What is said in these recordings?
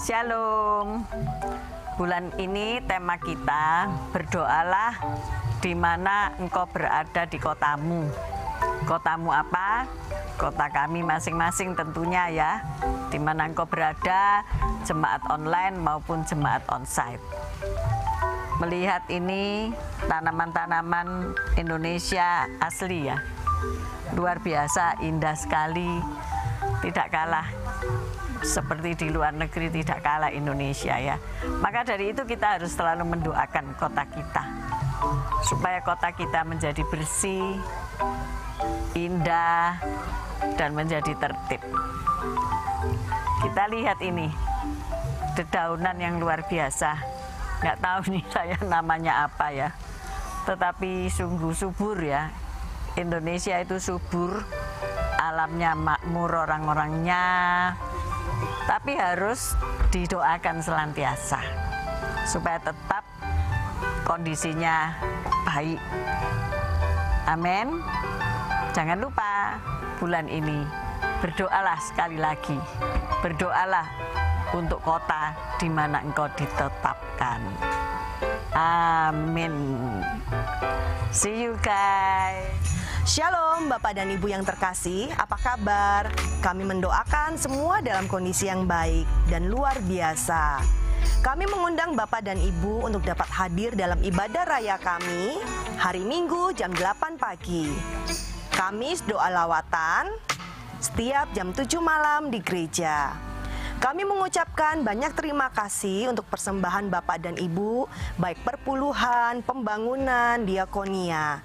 Shalom. Bulan ini tema kita, berdoalah di mana engkau berada di kotamu. Kotamu apa? Kota kami masing-masing tentunya ya. Di mana engkau berada, jemaat online maupun jemaat onsite. Melihat ini tanaman-tanaman Indonesia asli ya. Luar biasa, indah sekali. Tidak kalah seperti di luar negeri, tidak kalah Indonesia ya. Maka dari itu kita harus selalu mendoakan kota kita supaya kota kita menjadi bersih, indah, dan menjadi tertib. Kita lihat ini dedaunan yang luar biasa. Nggak tahu nih saya namanya apa ya, tetapi sungguh subur ya. Indonesia itu subur, alamnya makmur, orang-orangnya, tapi harus didoakan selantiasa supaya tetap kondisinya baik. Amin. Jangan lupa bulan ini berdoalah sekali lagi. Berdoalah untuk kota di mana engkau ditetapkan. Amin. See you guys. Shalom Bapak dan Ibu yang terkasih, apa kabar? Kami mendoakan semua dalam kondisi yang baik dan luar biasa. Kami mengundang Bapak dan Ibu untuk dapat hadir dalam ibadah raya kami hari Minggu jam 8 pagi. Kamis doa lawatan setiap jam 7 malam di gereja. Kami mengucapkan banyak terima kasih untuk persembahan Bapak dan Ibu, baik perpuluhan, pembangunan, diakonia.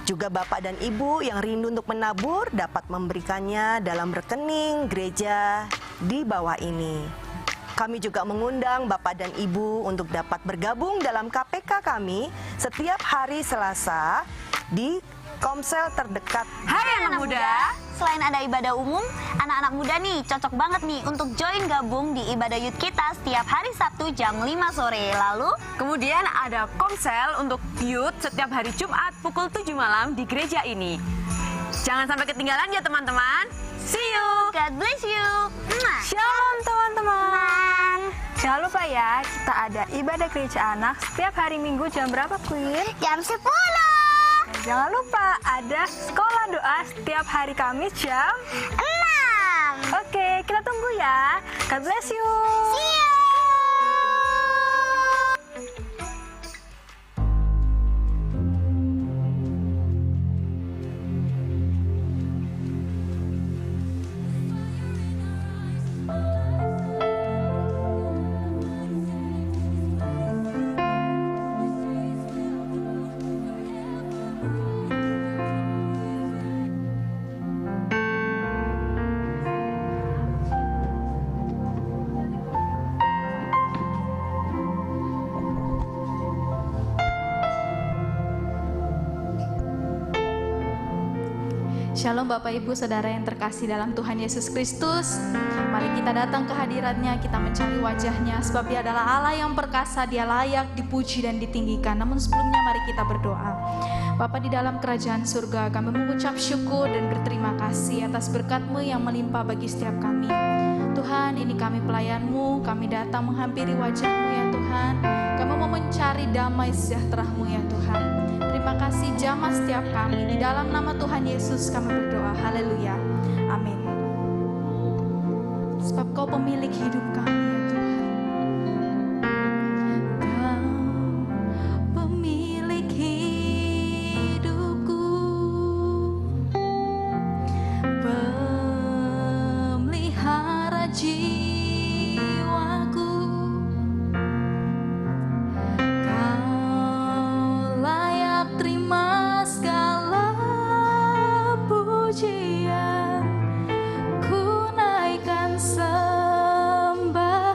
Juga Bapak dan Ibu yang rindu untuk menabur dapat memberikannya dalam rekening gereja di bawah ini. Kami juga mengundang Bapak dan Ibu untuk dapat bergabung dalam KPK kami setiap hari Selasa di Komsel terdekat. Hai anak muda, selain ada ibadah umum, anak-anak muda nih cocok banget nih untuk join gabung di ibadah youth kita setiap hari Sabtu jam 5 sore. Lalu kemudian ada komsel untuk youth setiap hari Jumat pukul 7 malam di gereja ini. Jangan sampai ketinggalan ya teman-teman. See you. God bless you. Shalom teman-teman. Jangan lupa ya, kita ada ibadah gereja anak setiap hari Minggu jam berapa, Queen? Jam 10. Jangan lupa ada sekolah doa setiap hari Kamis jam 6. Oke, kita tunggu ya. God bless you. See you. Shalom Bapak Ibu Saudara yang terkasih dalam Tuhan Yesus Kristus. Mari kita datang ke hadirat-Nya, kita mencari wajah-Nya, sebab Dia adalah Allah yang perkasa, Dia layak dipuji dan ditinggikan. Namun sebelumnya mari kita berdoa. Bapa di dalam kerajaan surga, kami mengucap syukur dan berterima kasih atas berkat-Mu yang melimpah bagi setiap kami. Tuhan, ini kami pelayan-Mu, kami datang menghampiri wajah-Mu ya Tuhan. Kami mau mencari damai sejahtera-Mu ya Tuhan. Terima kasih jamah setiap kami. Di dalam nama Tuhan Yesus kami berdoa. Haleluya. Amin. Sebab Kau pemilik hidup kami ya Tuhan. Kau pemilik hidupku, pemelihara jiwaku. Kau layak terima segala pujian. Ku naikkan sembah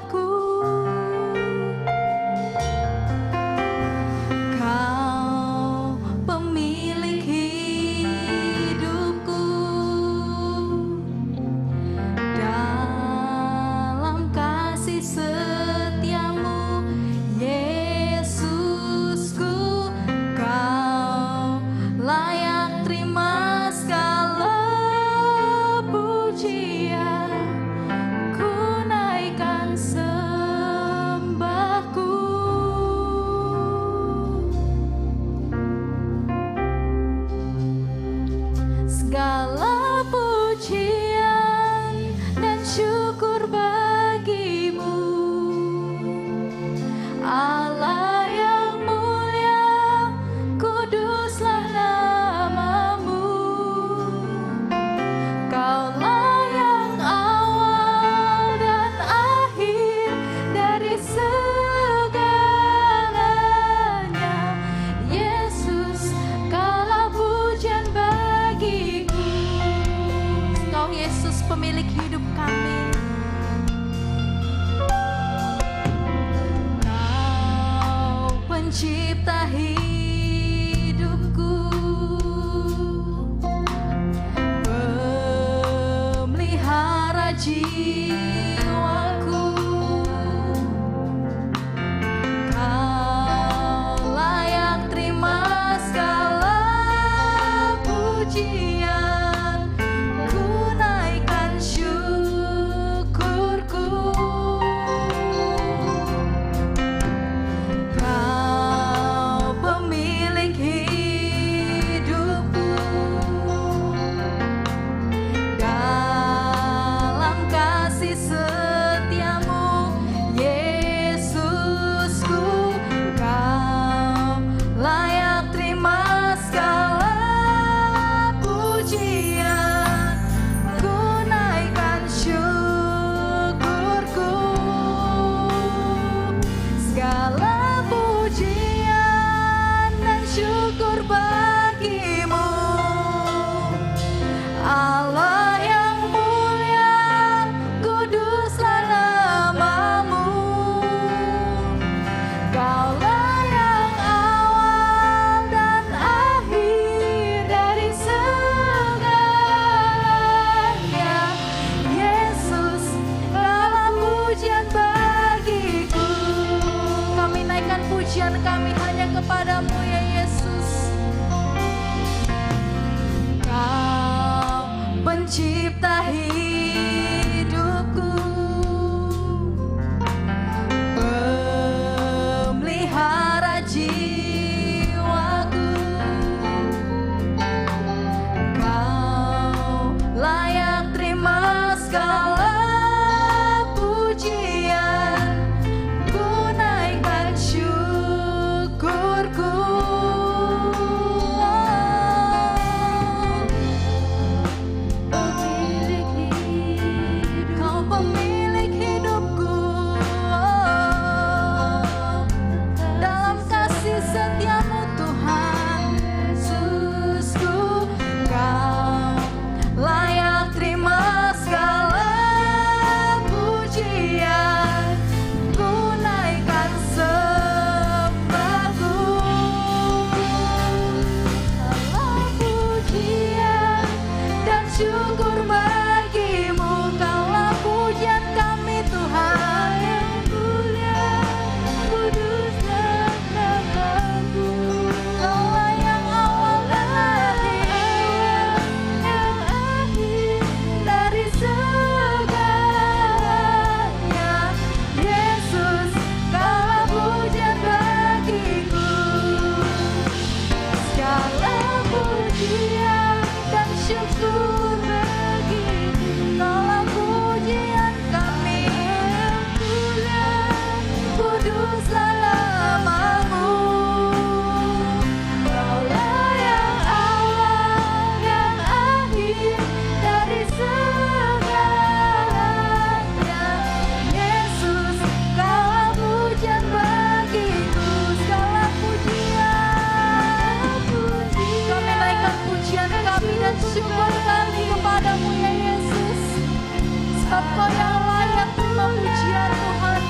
syukur bagimu, Allah yang mulia, kuduslah namamu. Kaulah yang awal dan akhir dari segalanya. Yesus, segala pujian bagiku. Kami naikkan pujian kami hanya kepadamu ya Yesus. Kau pencipta hidupku, pemelihara jiwaku. Kau layak terima segala pujian, ku naikkan syukurku. Kau pemilik hidupku, dalam kasih setiamu Tuhan Yesusku. Kau layak terima segala pujian, ku naikkan sembahku. Segala pujian dan syukur bagimu. Kaulah pujian kami Tuhan yang mulia, kuduslah namamu. Kaulah yang awal dan akhir, yang akhir dari segalanya. Yesus, kaulah pujian bagiku. Segala pujian dan syukur bagimu. Kaulah pujian kami yang mulia, kuduslah namamu. Kaulah yang awal, yang akhir dari segalanya. Yesus, kaulah pujian bagiku. Segala pujian, kami naikkan pujian kami dan syukur kami kepadamu ya Yesus. Sebab Kau yang layak terima pujian Tuhan,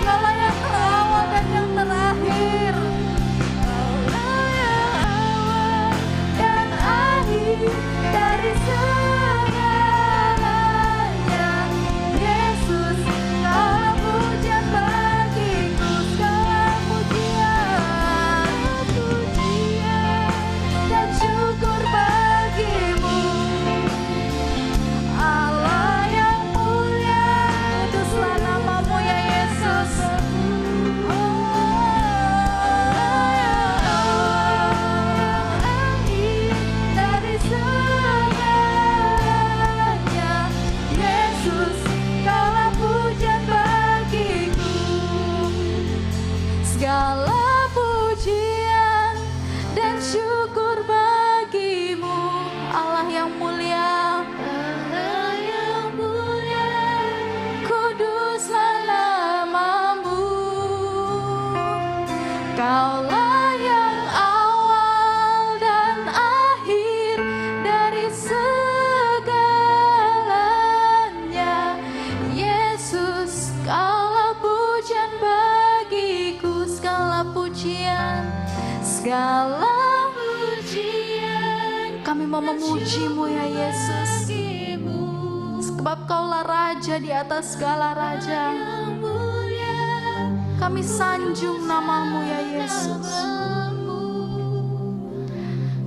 Kaulah yang terawal dan yang terakhir. Kaulah yang awal dan akhir dari segalanya. Yesus, Kaulah pujian bagiku. Segala pujian dan syukur bagimu. Allah yang mulia, kuduslah namamu ya Yesus. Dari segalanya. Yesus, Kaulah pujian bagiku. Segala pujian dan syukur bagimu, Allah yang mulia, Allah yang mulia, kuduslah namamu. Kaulah yang awal dan akhir dari segalanya. Yesus, Kaulah pujian bagiku. Segala pujian, segala pujian, kami mau memuji-Mu ya Yesus. Sebab Kaulah Raja di atas segala raja. Kami sanjung namamu ya Yesus.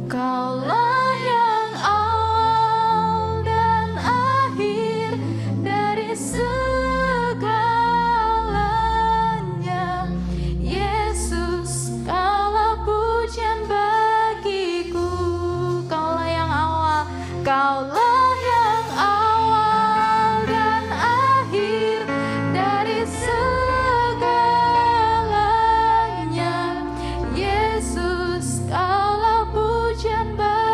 Kaulah yang awal dan akhir dari segalanya. Yesus, Kaulah pujian bagiku. Kaulah yang awal, Kaulah yang awal dan akhir dari segalanya. Yesus, Kaulah pujian bagiku.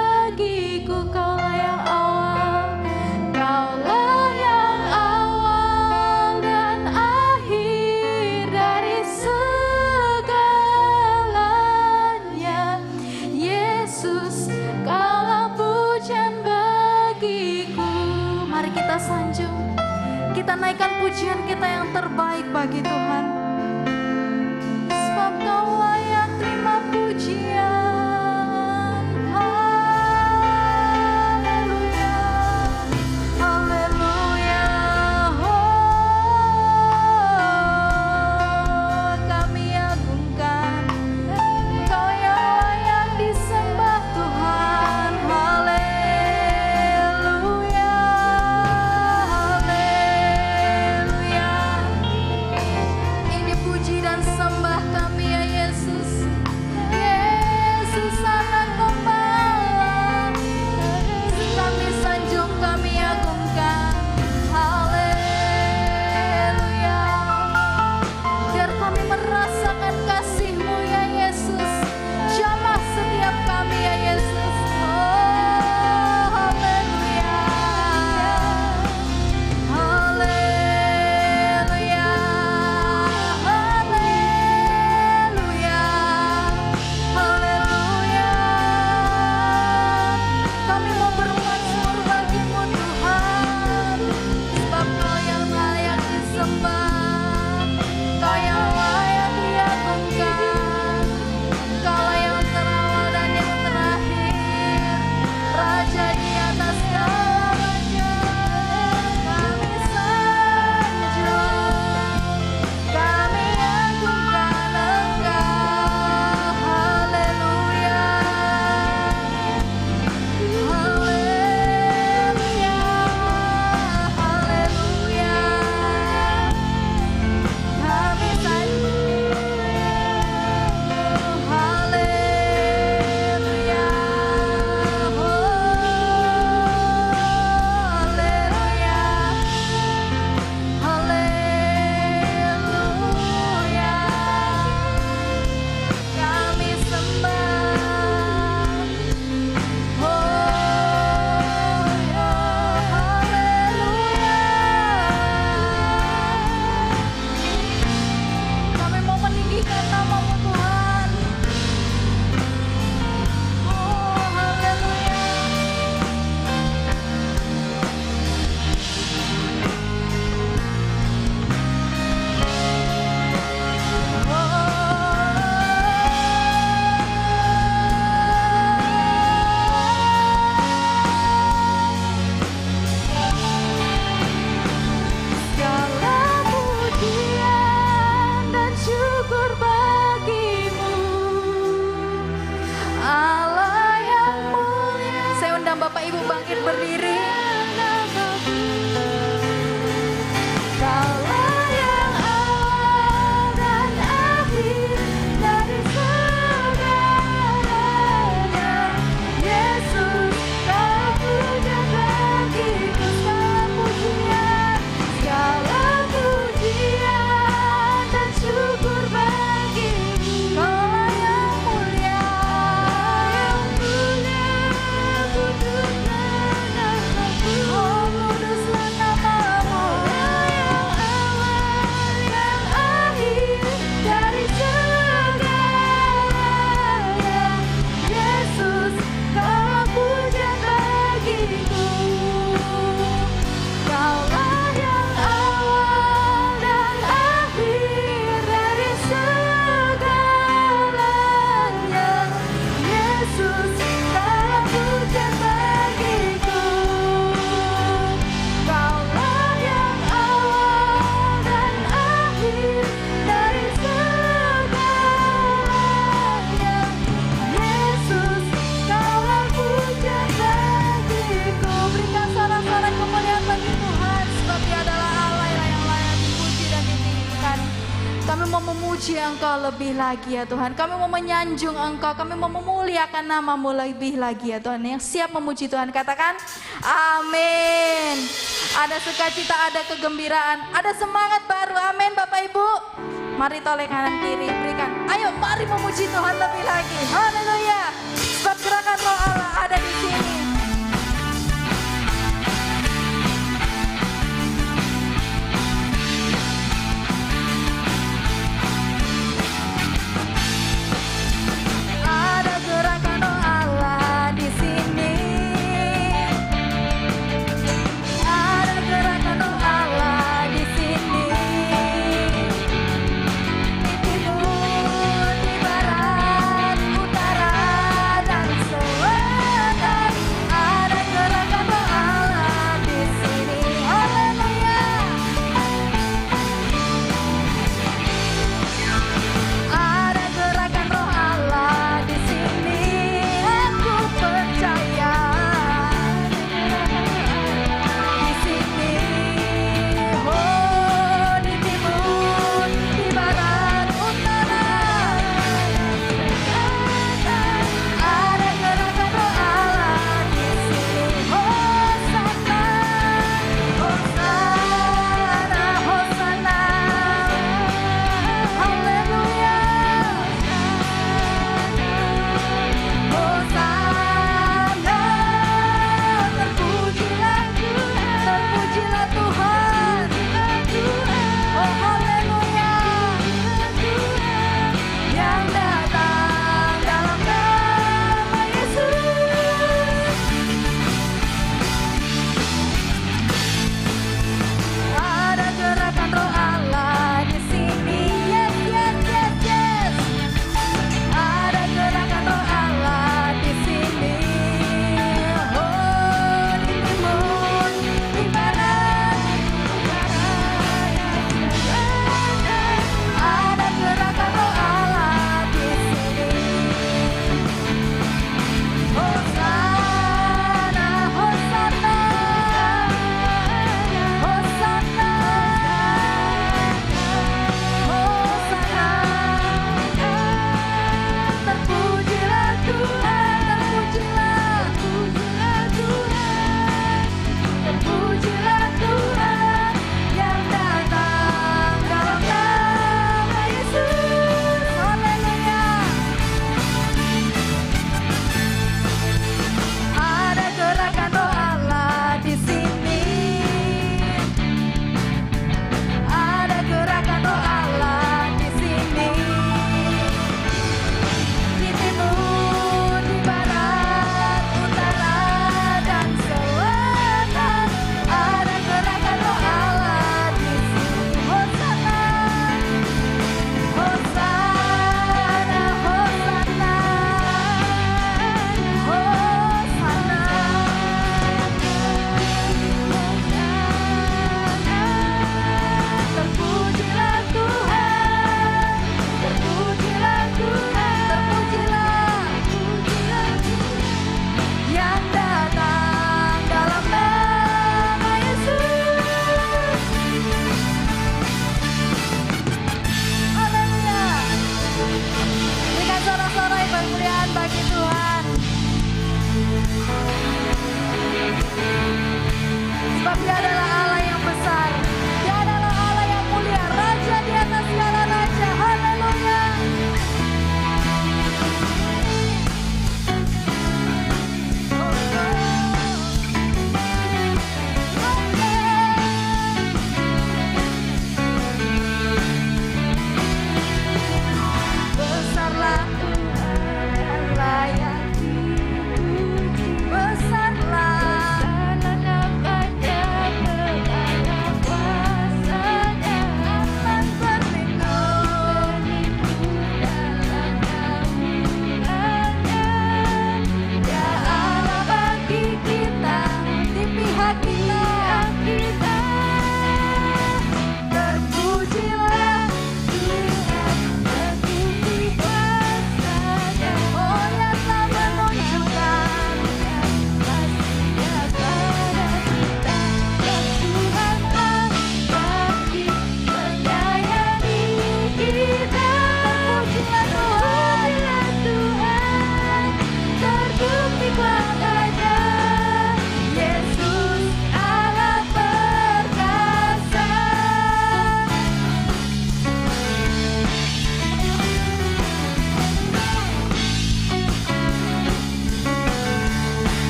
pujian kita yang terbaik bagi Tuhan. Sebab Kau layak terima pujian. Haleluya, haleluya. Oh, kami agungkan Kau yang layak disembah Tuhan. Haleluya, haleluya. Ini puji dan sembah kami ya Yesus. Yesus anak gembala, kami sanjung, kami agungkan. Haleluya. Biar kami merasakan kasih-Mu ya Yesus. Jamah setiap kami ya Yesus. Oh, haleluya. Haleluya. Haleluya. Haleluya. Kami mau bermazmur bagi-Mu Tuhan. Sebab Kau yang layak disembah, Kau yang layak diagungkan, Kau yang terawal dan yang terakhir, Raja di atas segala raja. Kami sanjung, kami agungkan Engkau. Haleluya, haleluya, haleluya. Kami sanjung, haleluya, haleluya, haleluya. Kami sembah, haleluya. Kami mau meninggikan nama-Mu Tuhan. Oh, haleluya. Segala pujian dan syukur bagi-Mu, Allah yang mulia. Saya undang Bapak Ibu bangkit berdiri. Kaulah yang awal dan akhir dari segalanya. Yesus, Kau punya bagiku segala pujian, segala pujian dan syukur bagi-Mu. Kaulah yang mulia, kudus namamu. Oh, kuduslah namamu. Yang awal, yang akhir dari segalanya. Yesus, Kau puja bagiku. Kaulah yang awal dan akhir dari segalanya. Yesus, Kau puja bagiku. Kaulah yang awal dan akhir dari segalanya. Yesus, Kaulah puja bagiku. Berikan sorak-sorai kemuliaan bagi Tuhan, sebab Dia adalah Allah yang layak dipuji dan ditinggikan. Kami mau memuji Engkau lebih lagi ya Tuhan. Kami mau menyanjung Engkau, kami mau memuliakan nama-Mu lebih lagi ya Tuhan. Yang siap memuji Tuhan katakan amin. Ada sukacita, ada kegembiraan, ada semangat baru. Amin Bapak Ibu. Mari toleh kanan kiri berikan. Ayo mari memuji Tuhan lebih lagi. Haleluya. Sebab gerakan Roh Allah ada di sini. Ada gerakan Roh Allah di sini. Ada gerakan Roh Allah di sini.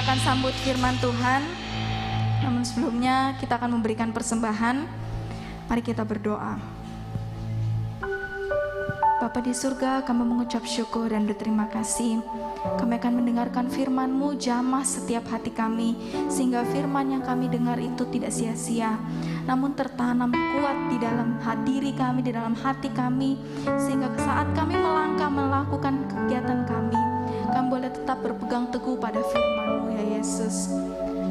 akan sambut firman Tuhan. Namun sebelumnya kita akan memberikan persembahan. Mari kita berdoa. Bapa di surga, kami mengucap syukur dan berterima kasih. Kami akan mendengarkan firman-Mu, jamah setiap hati kami, sehingga firman yang kami dengar itu tidak sia-sia, namun tertanam kuat di dalam diri kami, di dalam hati kami, sehingga saat kami melangkah melakukan kegiatan kami boleh tetap berpegang teguh pada firman-Mu ya Yesus.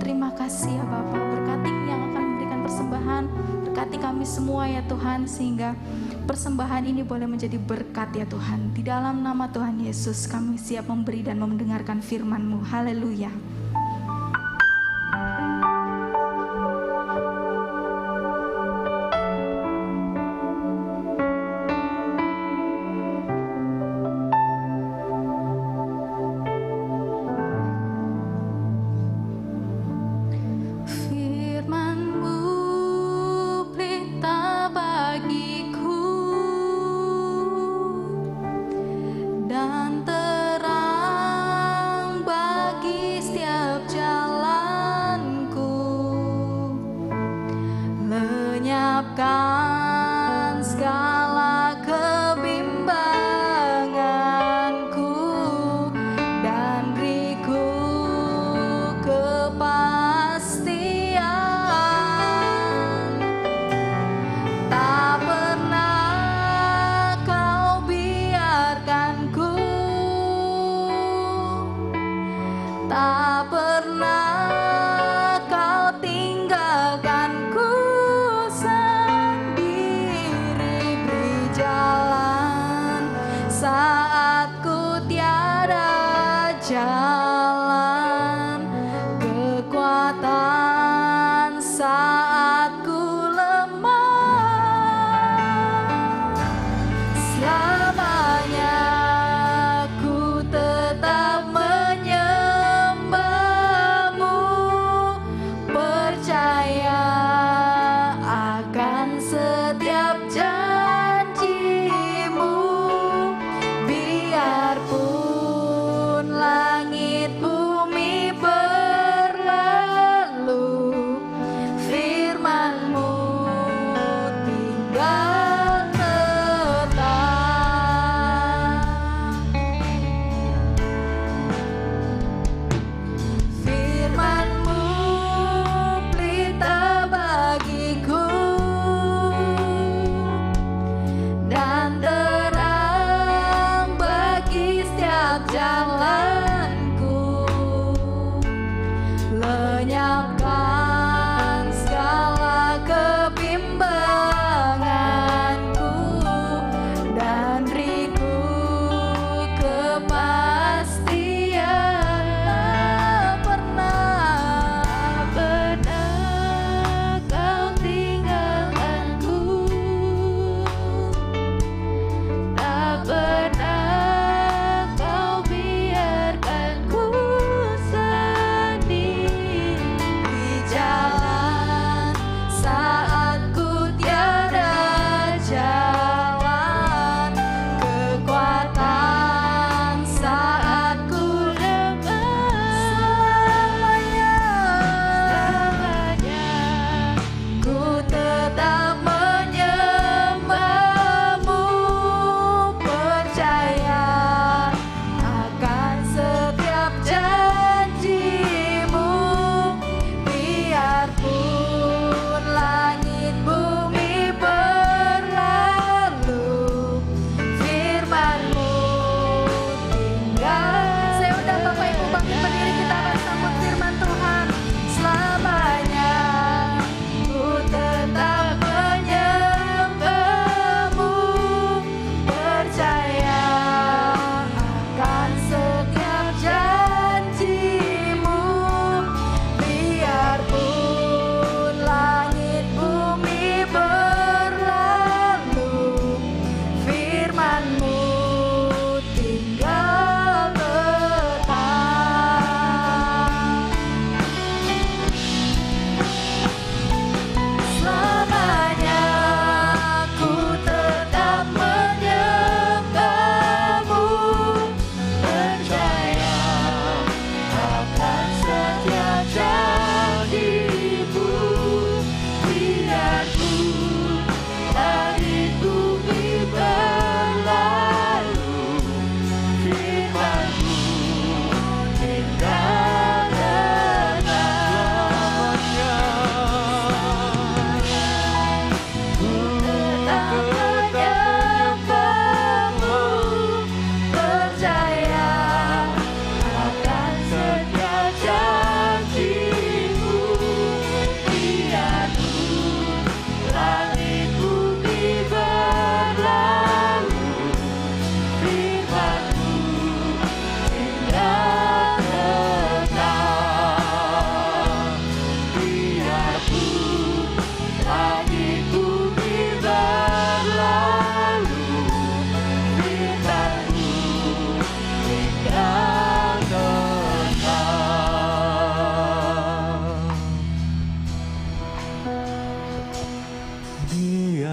Terima kasih ya Bapa, berkati yang akan memberikan persembahan, berkati kami semua ya Tuhan, sehingga persembahan ini boleh menjadi berkat ya Tuhan. Di dalam nama Tuhan Yesus kami siap memberi dan mendengarkan firman-Mu. Haleluya.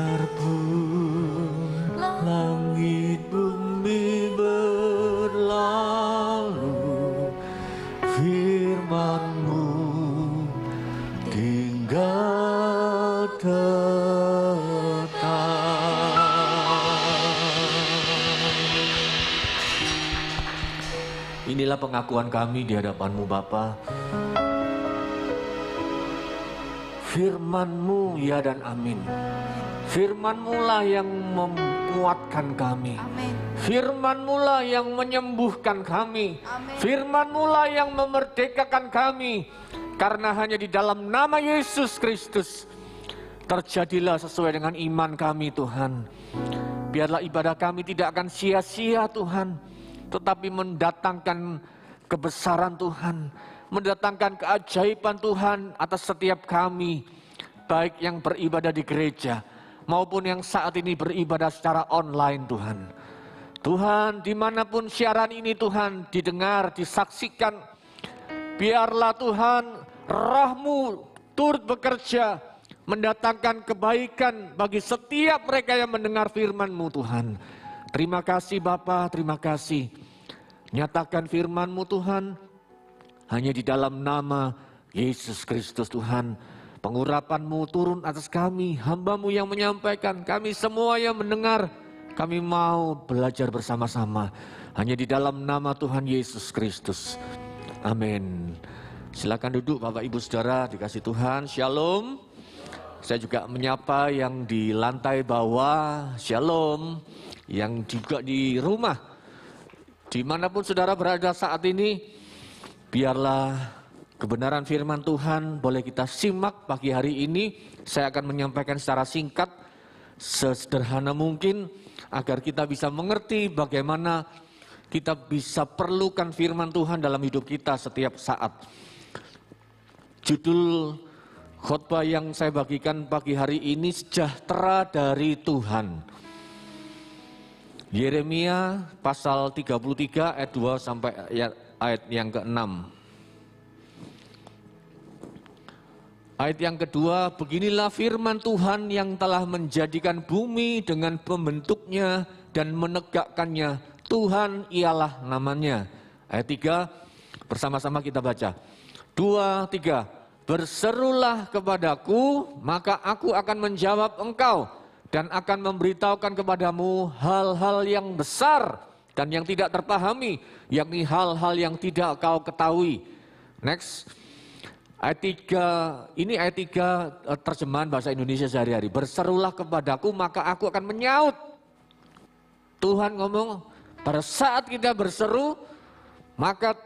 Biarpun langit bumi berlalu, firman-Mu tinggal tetap. Inilah pengakuan kami di hadapan-Mu Bapa. Firman-Mu ya dan amin. Firman-Mu lah yang menguatkan kami. Firman-Mu lah yang menyembuhkan kami. Firman-Mu lah yang memerdekakan kami. Karena hanya di dalam nama Yesus Kristus terjadilah sesuai dengan iman kami Tuhan. Biarlah ibadah kami tidak akan sia-sia Tuhan, tetapi mendatangkan kebesaran Tuhan, mendatangkan keajaiban Tuhan atas setiap kami, baik yang beribadah di gereja maupun yang saat ini beribadah secara online Tuhan. Tuhan, dimanapun siaran ini Tuhan didengar, disaksikan, biarlah Tuhan Roh-Mu turut bekerja, mendatangkan kebaikan bagi setiap mereka yang mendengar firman-Mu Tuhan. Terima kasih Bapa, terima kasih. Nyatakan firman-Mu Tuhan, hanya di dalam nama Yesus Kristus Tuhan. Pengurapan-Mu turun atas kami, hamba-Mu yang menyampaikan, kami semua yang mendengar. Kami mau belajar bersama-sama. Hanya di dalam nama Tuhan Yesus Kristus. Amin. Silakan duduk Bapak Ibu Saudara, dikasih Tuhan. Shalom. Saya juga menyapa yang di lantai bawah. Shalom. Yang juga di rumah. Dimanapun saudara berada saat ini, biarlah kebenaran firman Tuhan boleh kita simak pagi hari ini. Saya akan menyampaikan secara singkat, sesederhana mungkin, agar kita bisa mengerti bagaimana kita bisa perlukan firman Tuhan dalam hidup kita setiap saat. Judul khotbah yang saya bagikan pagi hari ini, sejahtera dari Tuhan. Yeremia pasal 33 ayat 2 sampai ayat yang ke-6. Ayat yang kedua, beginilah firman Tuhan yang telah menjadikan bumi dengan pembentuknya dan menegakkannya. Tuhan ialah namanya. Ayat 3, bersama-sama kita baca. 2, 3, berserulah kepadaku, maka aku akan menjawab engkau dan akan memberitahukan kepadamu hal-hal yang besar dan yang tidak terpahami, yakni hal-hal yang tidak kau ketahui. Next. Ayat 3, ini ayat 3 terjemahan bahasa Indonesia sehari-hari. Berserulah kepadaku maka aku akan menyaut. Tuhan ngomong, pada saat kita berseru, maka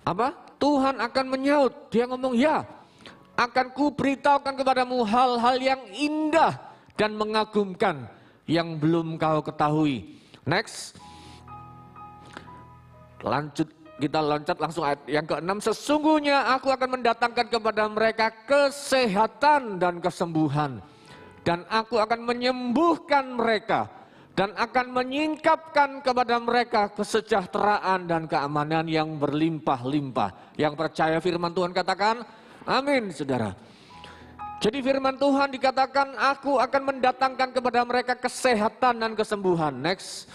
apa? Tuhan akan menyaut. Dia ngomong, ya, akan ku beritahukan kepadamu hal-hal yang indah dan mengagumkan yang belum kau ketahui. Next. Lanjut. Kita loncat langsung ayat yang ke-6. Sesungguhnya aku akan mendatangkan kepada mereka kesehatan dan kesembuhan. Dan aku akan menyembuhkan mereka. Dan akan menyingkapkan kepada mereka kesejahteraan dan keamanan yang berlimpah-limpah. Yang percaya firman Tuhan katakan, amin saudara. Jadi firman Tuhan dikatakan, aku akan mendatangkan kepada mereka kesehatan dan kesembuhan. Next.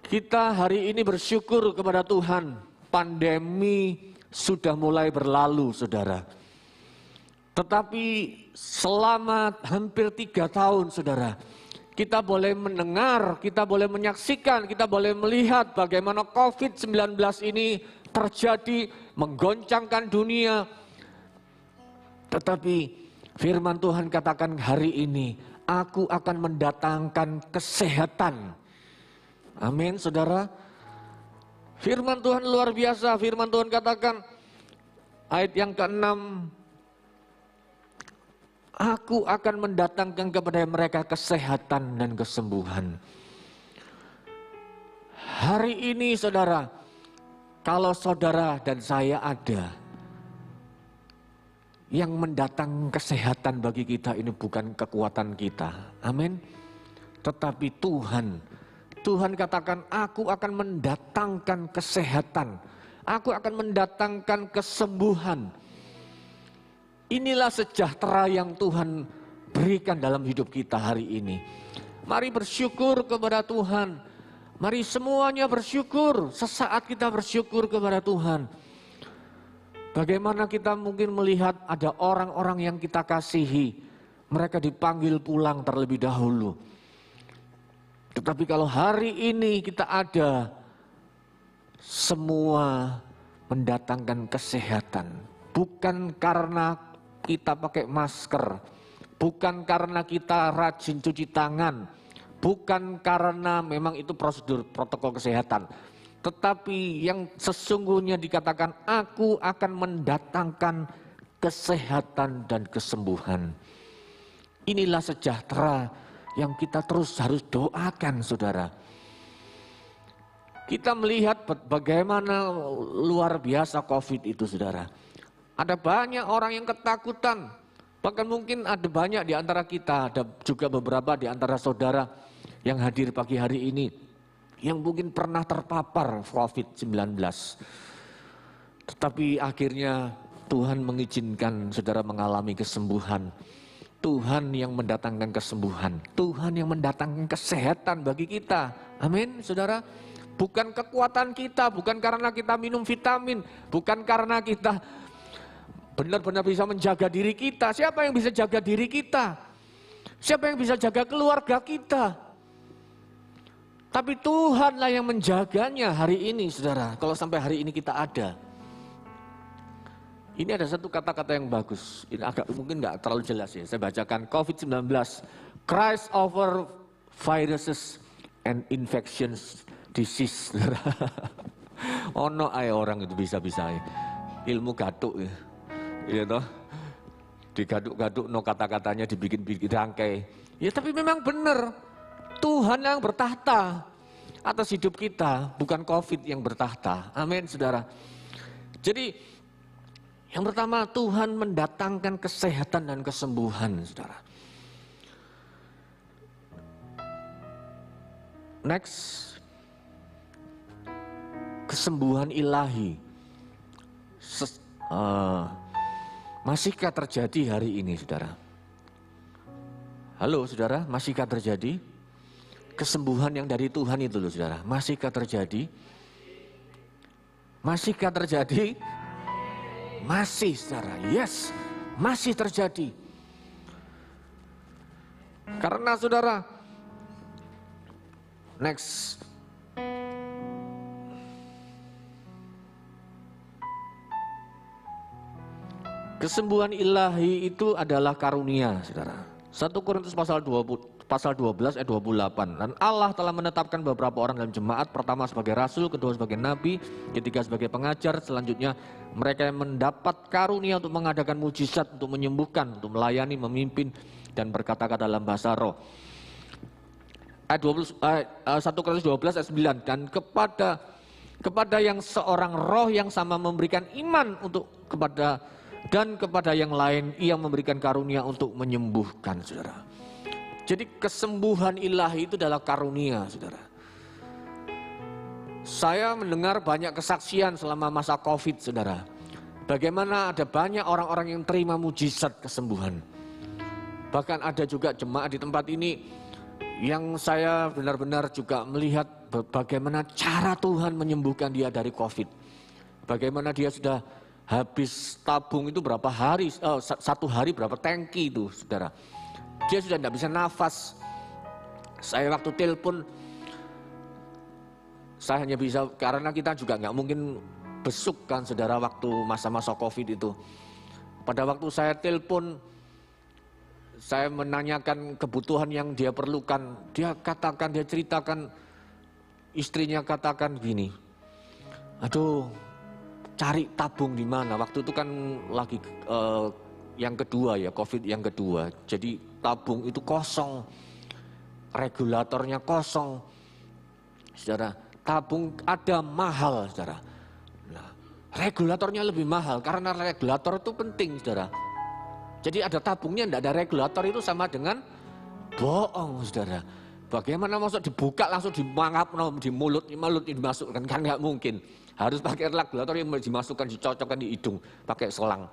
Kita hari ini bersyukur kepada Tuhan, pandemi sudah mulai berlalu saudara. Tetapi selama hampir 3 tahun saudara, kita boleh mendengar, kita boleh menyaksikan, kita boleh melihat bagaimana COVID-19 ini terjadi, menggoncangkan dunia. Tetapi firman Tuhan katakan hari ini, aku akan mendatangkan kesehatan. Amin saudara. Firman Tuhan luar biasa. Firman Tuhan katakan ayat yang ke-6, aku akan mendatangkan kepada mereka kesehatan dan kesembuhan. Hari ini saudara, kalau saudara dan saya ada yang mendatangkan kesehatan bagi kita, ini bukan kekuatan kita. Amin. Tetapi Tuhan katakan, aku akan mendatangkan kesehatan. Aku akan mendatangkan kesembuhan. Inilah sejahtera yang Tuhan berikan dalam hidup kita hari ini. Mari bersyukur kepada Tuhan. Mari semuanya bersyukur. Sesaat kita bersyukur kepada Tuhan. Bagaimana kita mungkin melihat ada orang-orang yang kita kasihi, mereka dipanggil pulang terlebih dahulu. Tetapi kalau hari ini kita ada, semua mendatangkan kesehatan. Bukan karena kita pakai masker, bukan karena kita rajin cuci tangan, bukan karena memang itu prosedur protokol kesehatan. Tetapi yang sesungguhnya dikatakan, aku akan mendatangkan kesehatan dan kesembuhan. Inilah sejahtera yang kita terus harus doakan, saudara. Kita melihat bagaimana luar biasa COVID itu, saudara. Ada banyak orang yang ketakutan. Bahkan mungkin ada banyak di antara kita, ada juga beberapa di antara saudara yang hadir pagi hari ini, yang mungkin pernah terpapar COVID-19. Tetapi akhirnya Tuhan mengizinkan saudara mengalami kesembuhan. Tuhan yang mendatangkan kesembuhan. Tuhan yang mendatangkan kesehatan bagi kita. Amin, saudara. Bukan kekuatan kita, bukan karena kita minum vitamin, bukan karena kita benar-benar bisa menjaga diri kita. Siapa yang bisa jaga diri kita? Siapa yang bisa jaga keluarga kita? Tapi Tuhanlah yang menjaganya hari ini, saudara. Kalau sampai hari ini kita ada. Ini ada satu kata-kata yang bagus. Ini agak mungkin nggak terlalu jelas ya. Saya bacakan COVID-19. Christ over viruses and infections disease. Ono ae orang itu bisa-bisa. Ilmu gaduk ya. Iya toh. Digaduk-gaduk no kata-katanya dibikin-bikin rangkai. Ya tapi memang benar. Tuhan yang bertahta atas hidup kita, bukan COVID yang bertahta. Amin, saudara. Jadi yang pertama, Tuhan mendatangkan kesehatan dan kesembuhan, saudara. Next, kesembuhan ilahi. Masihkah terjadi hari ini, saudara? Halo, saudara, masihkah terjadi? Kesembuhan yang dari Tuhan itu loh, saudara. Masihkah terjadi? Masihkah terjadi? Masih, saudara. Yes, masih terjadi. Karena saudara, next. Kesembuhan ilahi itu adalah karunia, saudara. 1 Korintus pasal 12 ayat 28. Dan Allah telah menetapkan beberapa orang dalam jemaat, pertama sebagai rasul, kedua sebagai nabi, ketiga sebagai pengajar, selanjutnya mereka yang mendapat karunia untuk mengadakan mujizat, untuk menyembuhkan, untuk melayani, memimpin, dan berkata-kata dalam bahasa roh. Ayat 1 Korintus 12 ayat 9. Dan kepada yang seorang roh yang sama memberikan iman kepada yang lain ia memberikan karunia untuk menyembuhkan, saudara. Jadi kesembuhan ilahi itu adalah karunia, saudara. Saya mendengar banyak kesaksian selama masa COVID, saudara. Bagaimana ada banyak orang-orang yang terima mujizat kesembuhan. Bahkan ada juga jemaat di tempat ini yang saya benar-benar juga melihat bagaimana cara Tuhan menyembuhkan dia dari COVID. Bagaimana dia sudah habis tabung itu berapa hari, 1 hari berapa tangki itu, saudara. Dia sudah tidak bisa nafas. Saya waktu telepon, saya hanya bisa, karena kita juga nggak mungkin besuk kan, saudara, waktu masa-masa COVID itu. Pada waktu saya telepon, saya menanyakan kebutuhan yang dia perlukan. Dia ceritakan, istrinya katakan gini, aduh, cari tabung di mana? Waktu itu kan lagi yang kedua ya, COVID yang kedua. Jadi tabung itu kosong, regulatornya kosong. Saudara, tabung ada mahal, saudara. Nah, regulatornya lebih mahal karena regulator itu penting, saudara. Jadi ada tabungnya, tidak ada regulator itu sama dengan bohong, saudara. Bagaimana maksud dibuka langsung dimangap di mulut dimasukkan, kan nggak mungkin. Harus pakai regulator yang dimasukkan, dicocokkan di hidung, pakai selang.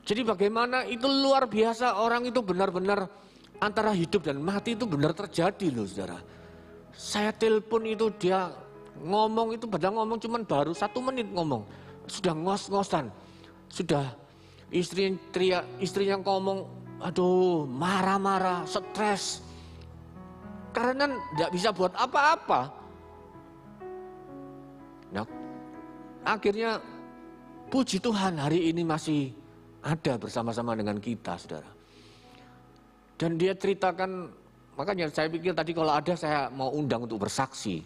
Jadi bagaimana itu luar biasa, orang itu benar-benar antara hidup dan mati itu benar terjadi loh saudara. Saya telepon itu dia ngomong itu padahal ngomong cuman baru 1 menit ngomong. Sudah ngos-ngosan, sudah istrinya ngomong, aduh marah-marah, stres. Karena tidak bisa buat apa-apa. Nah, akhirnya puji Tuhan hari ini masih ada bersama-sama dengan kita, saudara. Dan dia ceritakan, makanya saya pikir tadi kalau ada saya mau undang untuk bersaksi.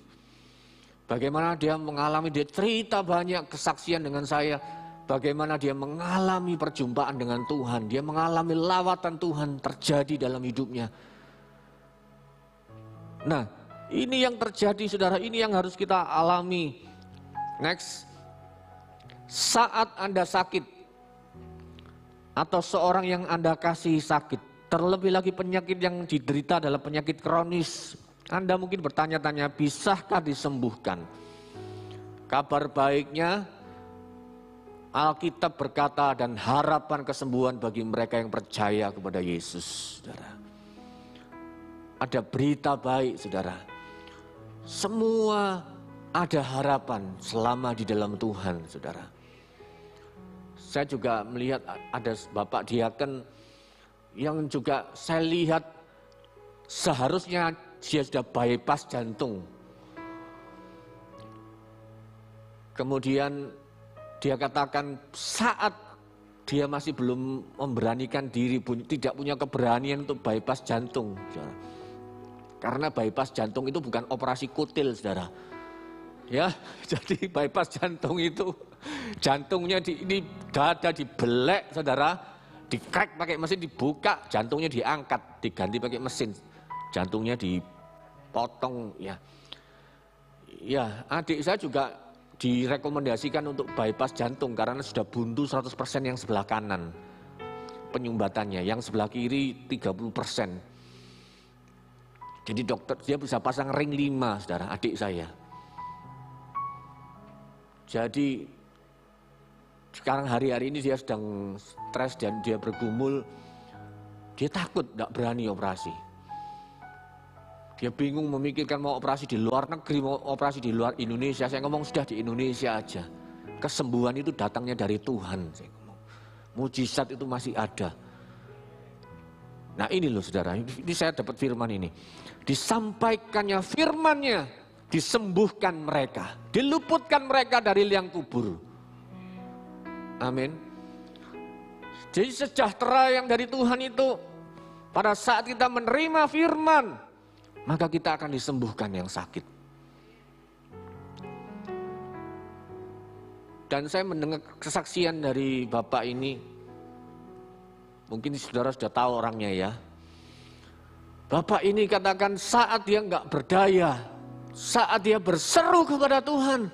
Bagaimana dia mengalami, dia cerita banyak kesaksian dengan saya. Bagaimana dia mengalami perjumpaan dengan Tuhan. Dia mengalami lawatan Tuhan terjadi dalam hidupnya. Nah, ini yang terjadi saudara, ini yang harus kita alami. Next, saat Anda sakit, atau seorang yang Anda kasih sakit, terlebih lagi penyakit yang diderita adalah penyakit kronis. Anda mungkin bertanya-tanya, bisakah disembuhkan? Kabar baiknya, Alkitab berkata dan harapan kesembuhan bagi mereka yang percaya kepada Yesus, saudara. Ada berita baik, saudara. Semua ada harapan selama di dalam Tuhan, saudara. Saya juga melihat ada Bapak Diaken yang juga saya lihat seharusnya dia sudah bypass jantung. Kemudian dia katakan saat dia masih belum memberanikan diri, tidak punya keberanian untuk bypass jantung. Saudara. Karena bypass jantung itu bukan operasi kutil, saudara. Ya, jadi bypass jantung itu jantungnya ini dada dibelek, saudara, di-crack pakai mesin, dibuka, jantungnya diangkat, diganti pakai mesin, jantungnya dipotong, ya. Ya, adik saya juga direkomendasikan untuk bypass jantung karena sudah buntu 100% yang sebelah kanan penyumbatannya, yang sebelah kiri 30%. Jadi dokter dia bisa pasang ring 5, saudara, adik saya. Jadi sekarang hari-hari ini dia sedang stres dan dia bergumul, dia takut tidak berani operasi. Dia bingung memikirkan mau operasi di luar negeri, mau operasi di luar Indonesia. Saya ngomong sudah di Indonesia aja. Kesembuhan itu datangnya dari Tuhan. Saya ngomong. Mujizat itu masih ada. Nah ini loh saudara, ini saya dapat firman ini. Disampaikannya firmannya. Disembuhkan mereka, diluputkan mereka dari liang kubur. Amin. Jadi sejahtera yang dari Tuhan itu, pada saat kita menerima firman, maka kita akan disembuhkan yang sakit. Dan saya mendengar kesaksian dari Bapak ini, mungkin saudara sudah tahu orangnya ya. Bapak ini katakan saat dia nggak berdaya, saat dia berseru kepada Tuhan,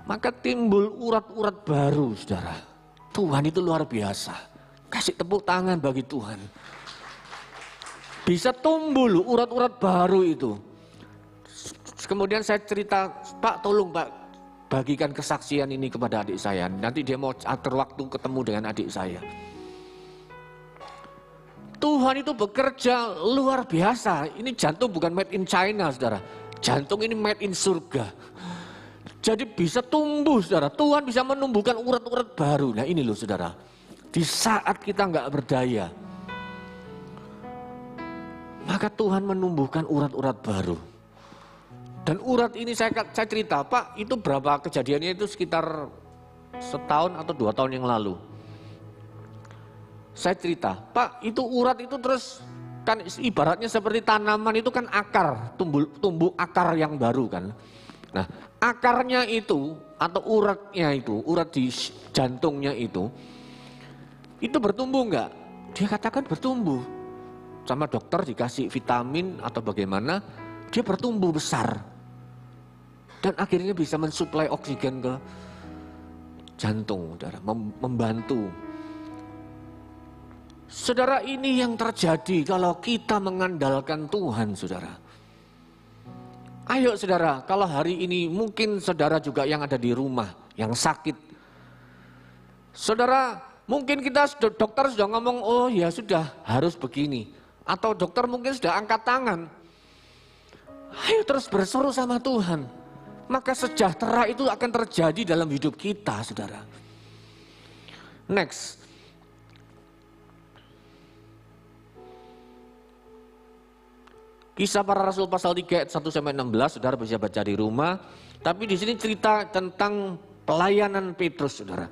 maka timbul urat-urat baru, saudara. Tuhan itu luar biasa. Kasih tepuk tangan bagi Tuhan. Bisa tumbuh urat-urat baru itu. Kemudian saya cerita, Pak tolong Pak, bagikan kesaksian ini kepada adik saya. Nanti dia mau atur waktu ketemu dengan adik saya. Tuhan itu bekerja luar biasa. Ini jantung bukan made in China, saudara. Jantung ini made in surga. Jadi bisa tumbuh, saudara. Tuhan bisa menumbuhkan urat-urat baru. Nah ini loh, saudara. Di saat kita nggak berdaya, maka Tuhan menumbuhkan urat-urat baru. Dan urat ini saya cerita, Pak, itu berapa kejadiannya itu sekitar 1 tahun atau 2 tahun yang lalu. Saya cerita, Pak, itu urat itu terus kan ibaratnya seperti tanaman itu kan akar, tumbuh akar yang baru kan. Nah, akarnya itu atau uratnya itu, urat di jantungnya itu bertumbuh enggak? Dia katakan bertumbuh. Sama dokter dikasih vitamin atau bagaimana, dia bertumbuh besar. Dan akhirnya bisa mensuplai oksigen ke jantung, saudara, membantu. Saudara, ini yang terjadi kalau kita mengandalkan Tuhan, saudara. Ayo saudara, kalau hari ini mungkin saudara juga yang ada di rumah, yang sakit. Saudara, Mungkin dokter sudah ngomong, oh ya sudah harus begini. Atau dokter mungkin sudah angkat tangan. Ayo terus berseru sama Tuhan. Maka sejahtera itu akan terjadi dalam hidup kita, saudara. Next. Kisah Para Rasul pasal 3 ayat 1-16, saudara bisa baca di rumah. Tapi di sini cerita tentang pelayanan Petrus, saudara.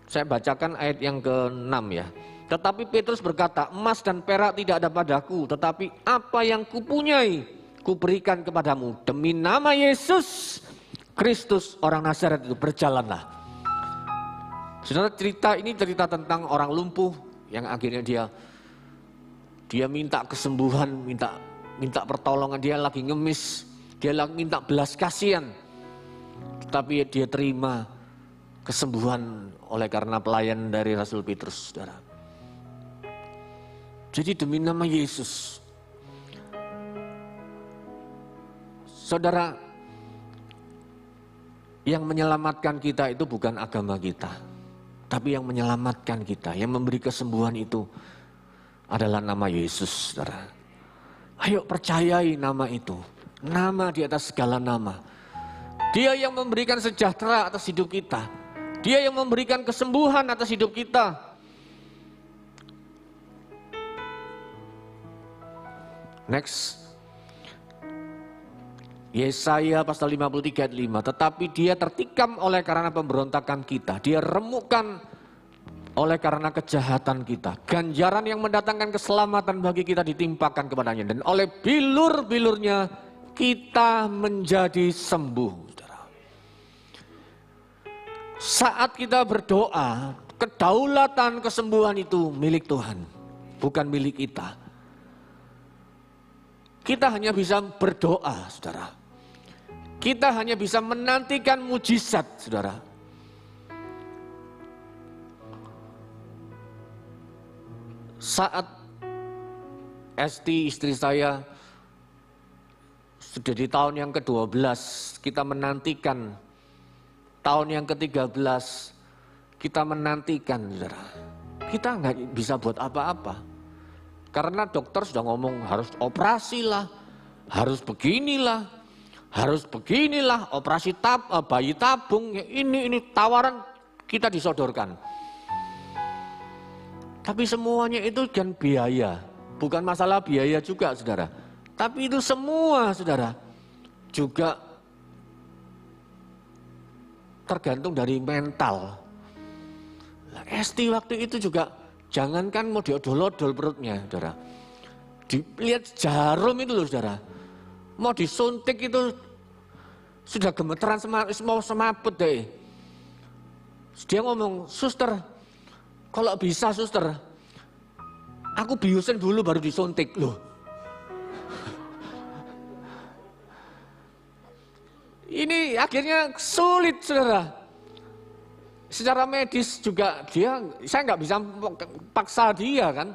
Saya bacakan ayat yang ke-6 ya. Tetapi Petrus berkata, emas dan perak tidak ada padaku, tetapi apa yang kupunyai, kuberikan kepadamu. Demi nama Yesus Kristus orang Nazaret itu, berjalanlah. Saudara, cerita ini cerita tentang orang lumpuh yang akhirnya dia minta kesembuhan, minta pertolongan, dia lagi ngemis, dia lagi minta belas kasihan. Tetapi dia terima kesembuhan oleh karena pelayan dari Rasul Petrus, saudara. Jadi demi nama Yesus, saudara, yang menyelamatkan kita itu bukan agama kita, tapi yang menyelamatkan kita, yang memberi kesembuhan itu adalah nama Yesus, saudara. Ayo percayai nama itu, nama di atas segala nama. Dia yang memberikan sejahtera atas hidup kita. Dia yang memberikan kesembuhan atas hidup kita. Next. Yesaya pasal 53 ayat 5. Tetapi dia tertikam oleh karena pemberontakan kita. Dia remukkan oleh karena kejahatan kita. Ganjaran yang mendatangkan keselamatan bagi kita ditimpakan kepadanya. Dan oleh bilur-bilurnya kita menjadi sembuh. Saat kita berdoa, kedaulatan kesembuhan itu milik Tuhan, bukan milik kita. Kita hanya bisa berdoa, saudara. Kita hanya bisa menantikan mujizat, saudara. Saat Esti, istri saya, sudah di tahun yang ke-12, kita menantikan tahun yang ke-13, kita menantikan, saudara. Kita nggak bisa buat apa-apa. Karena dokter sudah ngomong harus operasi lah, harus beginilah, operasi bayi tabung, ini tawaran kita disodorkan. Tapi semuanya itu kan biaya, bukan masalah biaya juga, saudara. Tapi itu semua, saudara, juga tergantung dari mental. Esti waktu itu juga jangankan mau diodol-odol perutnya, saudara. Dilihat jarum itu loh, saudara. Mau disuntik itu sudah gemeteran mau semaput deh. Dia ngomong, suster, kalau bisa suster, aku biusin dulu baru disuntik loh. Ini akhirnya sulit, saudara. Secara medis juga saya nggak bisa paksa dia kan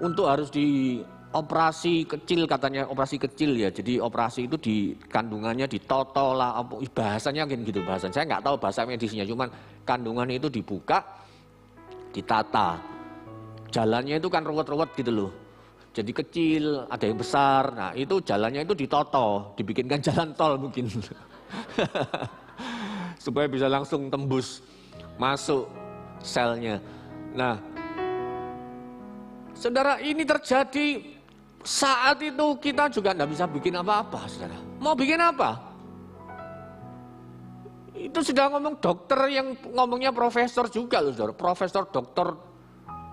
untuk harus dioperasi kecil, katanya operasi kecil ya. Jadi operasi itu di kandungannya ditoto lah, bahasanya kayak gitu bahasan. Saya nggak tahu bahasa medisnya, cuman kandungan itu dibuka, ditata. Jalannya itu kan ruwet-ruwet gitu loh. Jadi kecil, ada yang besar. Nah itu jalannya itu ditoto, dibikinkan jalan tol mungkin. Supaya bisa langsung tembus masuk selnya. Nah, saudara, ini terjadi saat itu kita juga tidak bisa bikin apa-apa, saudara. Mau bikin apa? Itu sudah ngomong dokter yang ngomongnya profesor juga loh, saudara. Profesor, dokter,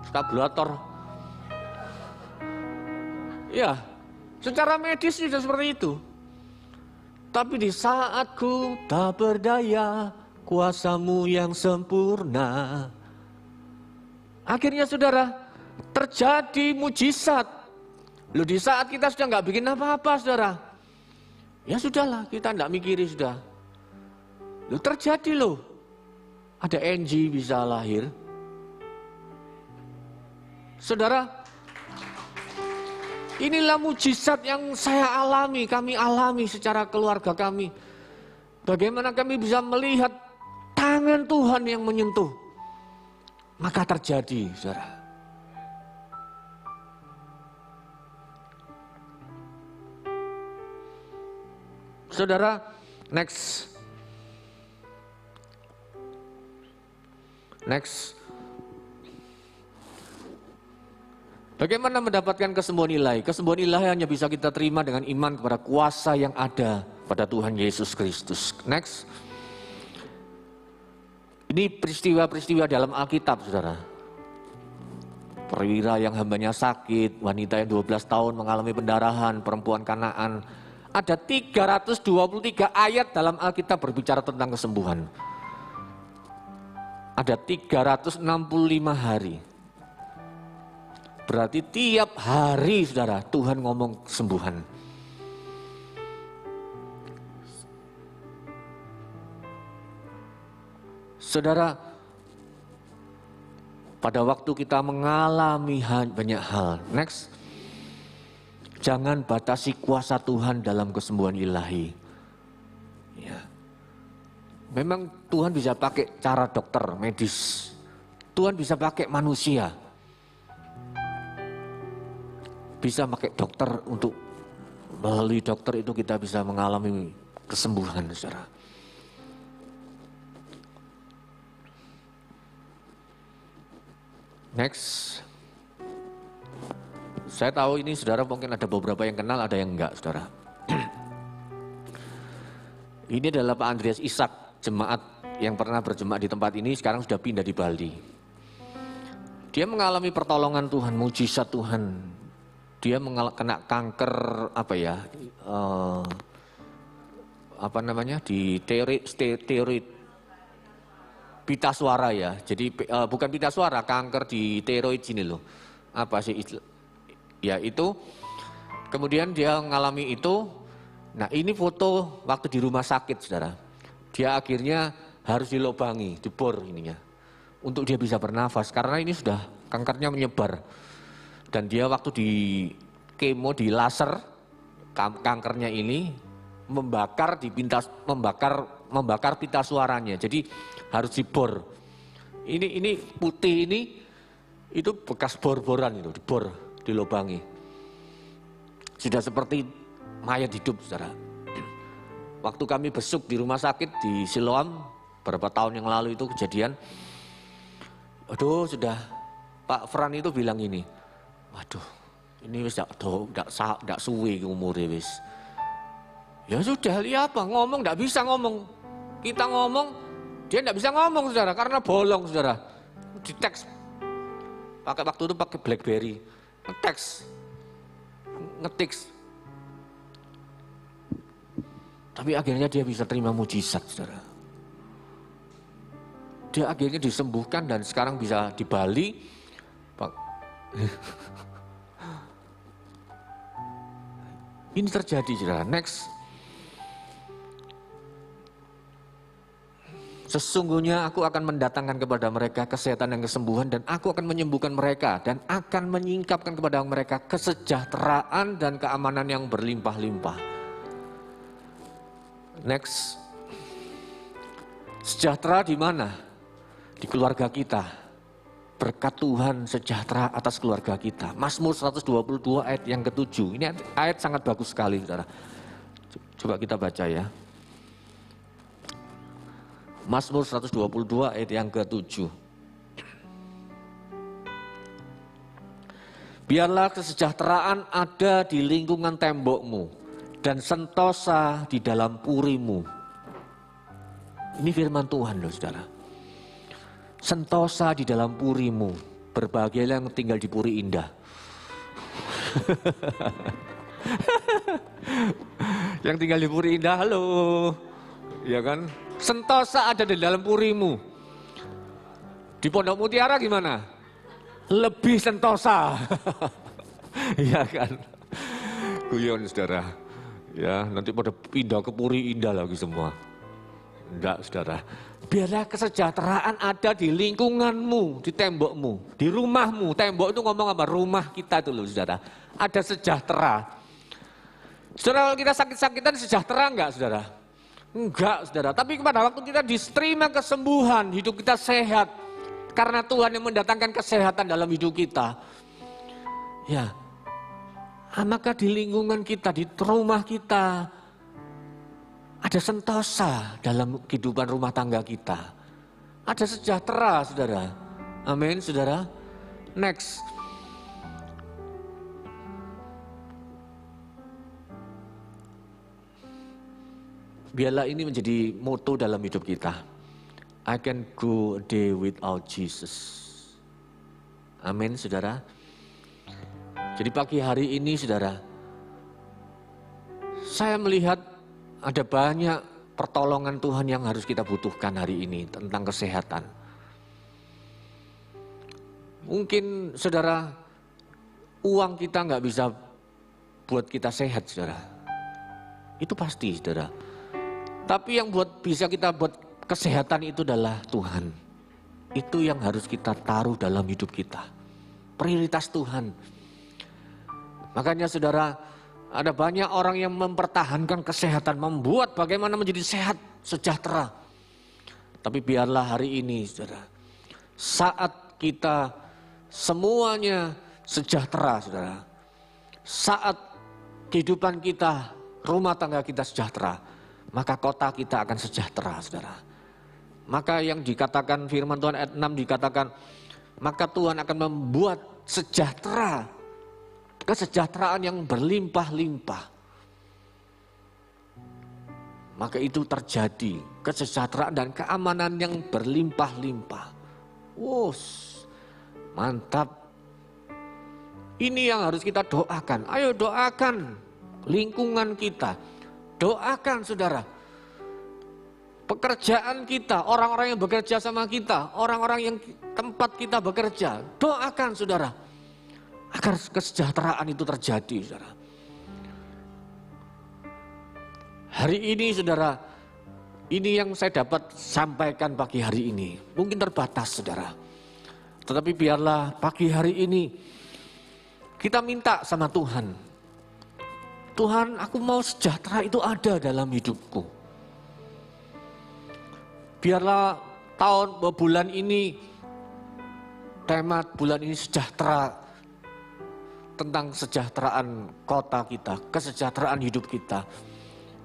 stabulator. Ya, secara medis sudah seperti itu. Tapi di saatku tak berdaya, kuasamu yang sempurna. Akhirnya saudara, terjadi mujizat. Loh, di saat kita sudah nggak bikin apa-apa, saudara. Ya sudahlah, kita nggak mikiri sudah. Loh, terjadi loh. Ada NG bisa lahir. Saudara, inilah mujizat yang saya alami, kami alami secara keluarga kami. Bagaimana kami bisa melihat tangan Tuhan yang menyentuh. maka terjadi, saudara. Saudara, next. Bagaimana mendapatkan kesembuhan ilahi? Kesembuhan ilahi hanya bisa kita terima dengan iman kepada kuasa yang ada pada Tuhan Yesus Kristus. Next. Ini peristiwa-peristiwa dalam Alkitab, saudara. Perwira yang hambanya sakit, wanita yang 12 tahun mengalami pendarahan, perempuan Kanaan. Ada 323 ayat dalam Alkitab berbicara tentang kesembuhan. Ada 365 hari. Berarti tiap hari, saudara, Tuhan ngomong kesembuhan. Saudara, pada waktu kita mengalami banyak hal, next, jangan batasi kuasa Tuhan dalam kesembuhan ilahi. Ya. Memang Tuhan bisa pakai cara dokter medis, Tuhan bisa pakai manusia, bisa pakai dokter untuk melalui dokter itu kita bisa mengalami kesembuhan, saudara. Next. Saya tahu ini saudara mungkin ada beberapa yang kenal, ada yang enggak, saudara. Ini adalah Pak Andreas Ishak, jemaat yang pernah berjemaat di tempat ini, sekarang sudah pindah di Bali. Dia mengalami pertolongan Tuhan, mujizat Tuhan. Dia kena kanker di tiroid pita suara ya. Jadi bukan pita suara, kanker di tiroid sini loh. Apa sih? Ya itu. Kemudian dia mengalami itu. Nah ini foto waktu di rumah sakit, saudara. Dia akhirnya harus dilobangi, dibor ininya. Untuk dia bisa bernafas. Karena ini sudah kankernya menyebar. Dan dia waktu di kemo, di laser, kankernya ini membakar pita suaranya. Jadi harus dibor. Ini putih ini itu bekas bor-boran itu, dibor, dilobangi. Sudah seperti mayat hidup, saudara. Waktu kami besuk di rumah sakit di Siloam beberapa tahun yang lalu itu kejadian. Aduh, sudah Pak Fran itu bilang ini. Waduh, ini wis ndak suwe umure wis. Ya sudah, lihat apa? Ngomong ndak bisa ngomong. Kita ngomong, dia ndak bisa ngomong, saudara, karena bolong, saudara. Di teks. Waktu itu pakai BlackBerry. Ngetik. Tapi akhirnya dia bisa terima mujizat, saudara. Dia akhirnya disembuhkan dan sekarang bisa di Bali. Ini terjadi, saudara. Next. Sesungguhnya aku akan mendatangkan kepada mereka kesehatan dan kesembuhan, dan aku akan menyembuhkan mereka dan akan menyingkapkan kepada mereka kesejahteraan dan keamanan yang berlimpah-limpah. Next. Sejahtera di mana? Di keluarga kita. Berkat Tuhan sejahtera atas keluarga kita. Mazmur 122 ayat yang ke-7. Ini ayat sangat bagus sekali, saudara. Coba kita baca ya. Mazmur 122 ayat yang ke-7. Biarlah kesejahteraan ada di lingkungan tembokmu dan sentosa di dalam purimu. Ini firman Tuhan loh, saudara. Sentosa di dalam purimu. Berbahagialah yang tinggal di puri indah. Yang tinggal di puri indah, halo. Ya kan? Sentosa ada di dalam purimu. Di Pondok Mutiara gimana? Lebih sentosa. Ya kan? Guyon, saudara. Ya, nanti pada pindah ke puri indah lagi semua. Enggak, saudara. Biarlah kesejahteraan ada di lingkunganmu, di tembokmu, di rumahmu. Tembok itu ngomong apa? Rumah kita itu loh, saudara. Ada sejahtera. Saudara, kalau kita sakit-sakitan sejahtera enggak, saudara? Enggak, saudara. Tapi pada waktu kita diterima kesembuhan, hidup kita sehat, karena Tuhan yang mendatangkan kesehatan dalam hidup kita. Ya, maka di lingkungan kita, di rumah kita, ada sentosa dalam kehidupan rumah tangga kita. Ada sejahtera, saudara. Amin, saudara. Next. Biarlah ini menjadi moto dalam hidup kita. I can go a day without Jesus. Amin, saudara. Jadi pagi hari ini, saudara, saya melihat ada banyak pertolongan Tuhan yang harus kita butuhkan hari ini tentang kesehatan. Mungkin, saudara, uang kita nggak bisa buat kita sehat, saudara. Itu pasti, saudara. Tapi yang bisa kita buat kesehatan itu adalah Tuhan. Itu yang harus kita taruh dalam hidup kita. Prioritas Tuhan. Makanya saudara, ada banyak orang yang mempertahankan kesehatan, membuat bagaimana menjadi sehat, sejahtera. Tapi biarlah hari ini saudara, saat kita semuanya sejahtera saudara, saat kehidupan kita, rumah tangga kita sejahtera, maka kota kita akan sejahtera, saudara. Maka yang dikatakan firman Tuhan ayat 6 dikatakan, maka Tuhan akan membuat sejahtera, kesejahteraan yang berlimpah-limpah. Maka itu terjadi, kesejahteraan dan keamanan yang berlimpah-limpah. Mantap. Ini yang harus kita doakan. Ayo doakan lingkungan kita. Doakan saudara, pekerjaan kita, orang-orang yang bekerja sama kita, orang-orang yang tempat kita bekerja, doakan saudara, agar kesejahteraan itu terjadi saudara. Hari ini saudara, ini yang saya dapat sampaikan pagi hari ini, mungkin terbatas saudara. Tetapi biarlah pagi hari ini, kita minta sama Tuhan. Tuhan, aku mau sejahtera itu ada dalam hidupku. Biarlah bulan ini, tema bulan ini sejahtera, tentang kesejahteraan kota kita, kesejahteraan hidup kita.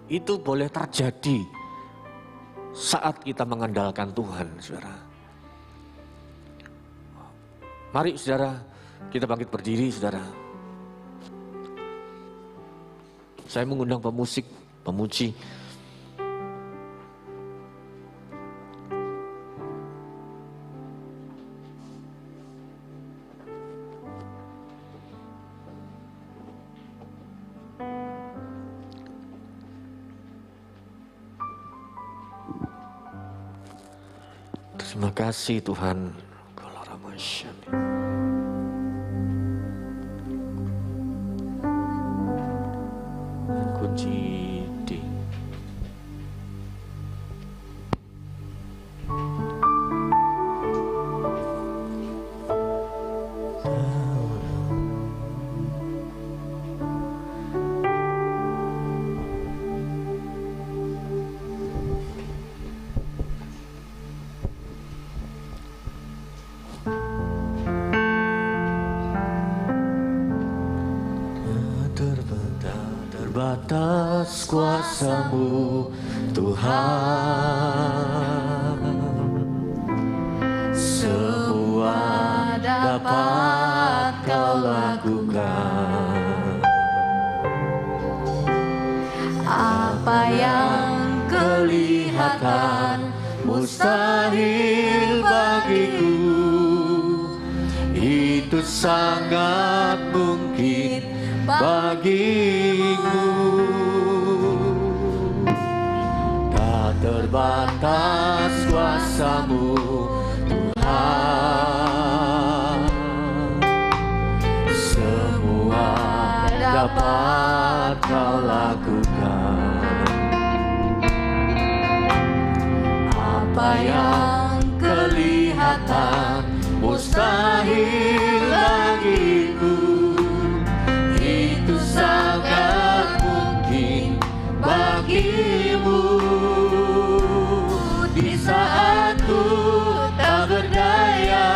Itu boleh terjadi saat kita mengandalkan Tuhan, saudara. Mari saudara, kita bangkit berdiri saudara. Saya mengundang pemusik, pemuji. Terima kasih Tuhan. Terbatas kuasa-Mu Tuhan, semua dapat Kau lakukan. Apa yang kelihatan mustahil bagiku, itu sangat mungkin bagiku. Tak terbatas kuasa-Mu Tuhan, semua dapat Kau lakukan. Apa yang kelihatan mustahil bagiku, itu sangat mungkin bagimu. Di saat ku tak berdaya,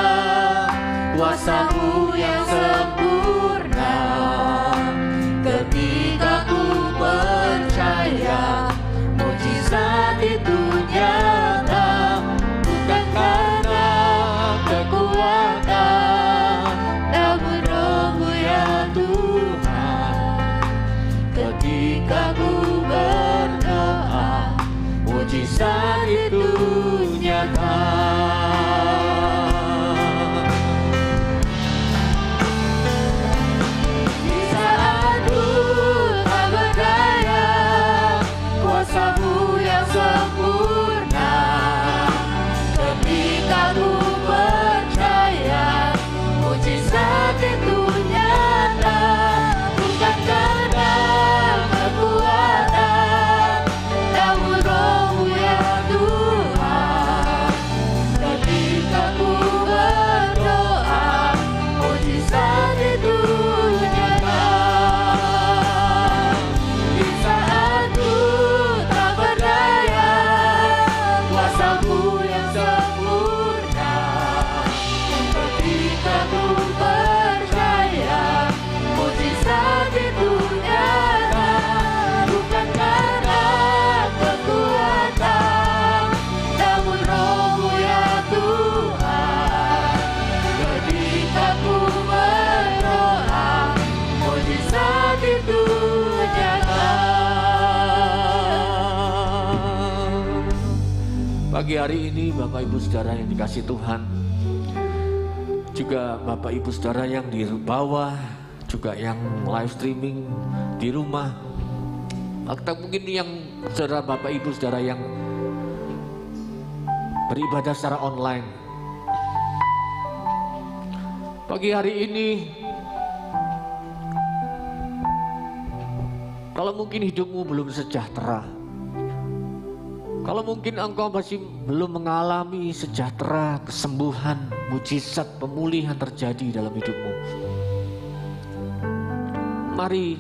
Pagi hari ini Bapak Ibu Saudara yang dikasih Tuhan, juga Bapak Ibu Saudara yang di bawah, juga yang live streaming di rumah, atau mungkin yang saudara Bapak Ibu Saudara yang beribadah secara online. Pagi hari ini, kalau mungkin hidupmu belum sejahtera, kalau mungkin engkau masih belum mengalami sejahtera, kesembuhan, mujizat, pemulihan terjadi dalam hidupmu, mari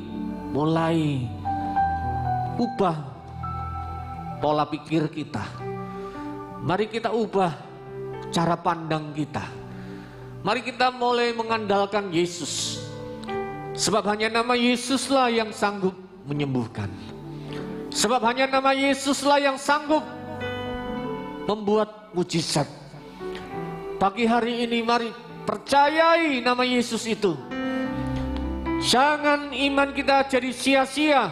mulai ubah pola pikir kita. Mari kita ubah cara pandang kita. Mari kita mulai mengandalkan Yesus. Sebab hanya nama Yesuslah yang sanggup menyembuhkan. Sebab hanya nama Yesuslah yang sanggup membuat mujizat. Pagi hari ini mari percayai nama Yesus itu. Jangan iman kita jadi sia-sia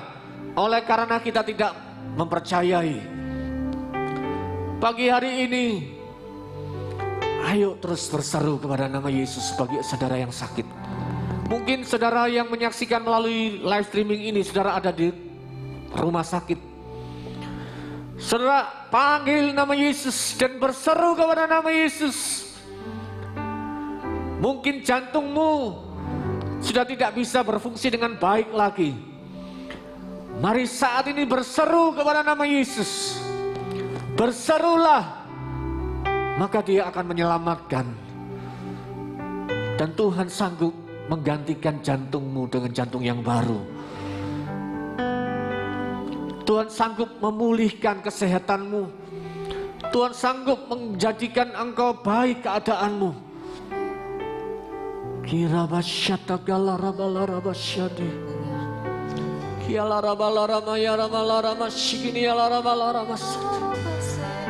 oleh karena kita tidak mempercayai. Pagi hari ini, ayo terus berseru kepada nama Yesus bagi saudara yang sakit. Mungkin saudara yang menyaksikan melalui live streaming ini, saudara ada di rumah sakit. Saudara panggil nama Yesus dan berseru kepada nama Yesus. Mungkin jantungmu sudah tidak bisa berfungsi dengan baik lagi. Mari saat ini berseru kepada nama Yesus. Berserulah, maka Dia akan menyelamatkan. Dan Tuhan sanggup menggantikan jantungmu dengan jantung yang baru. Tuhan sanggup memulihkan kesehatanmu. Tuhan sanggup menjadikan engkau baik keadaanmu. Kirabasyata galarabalabasyade.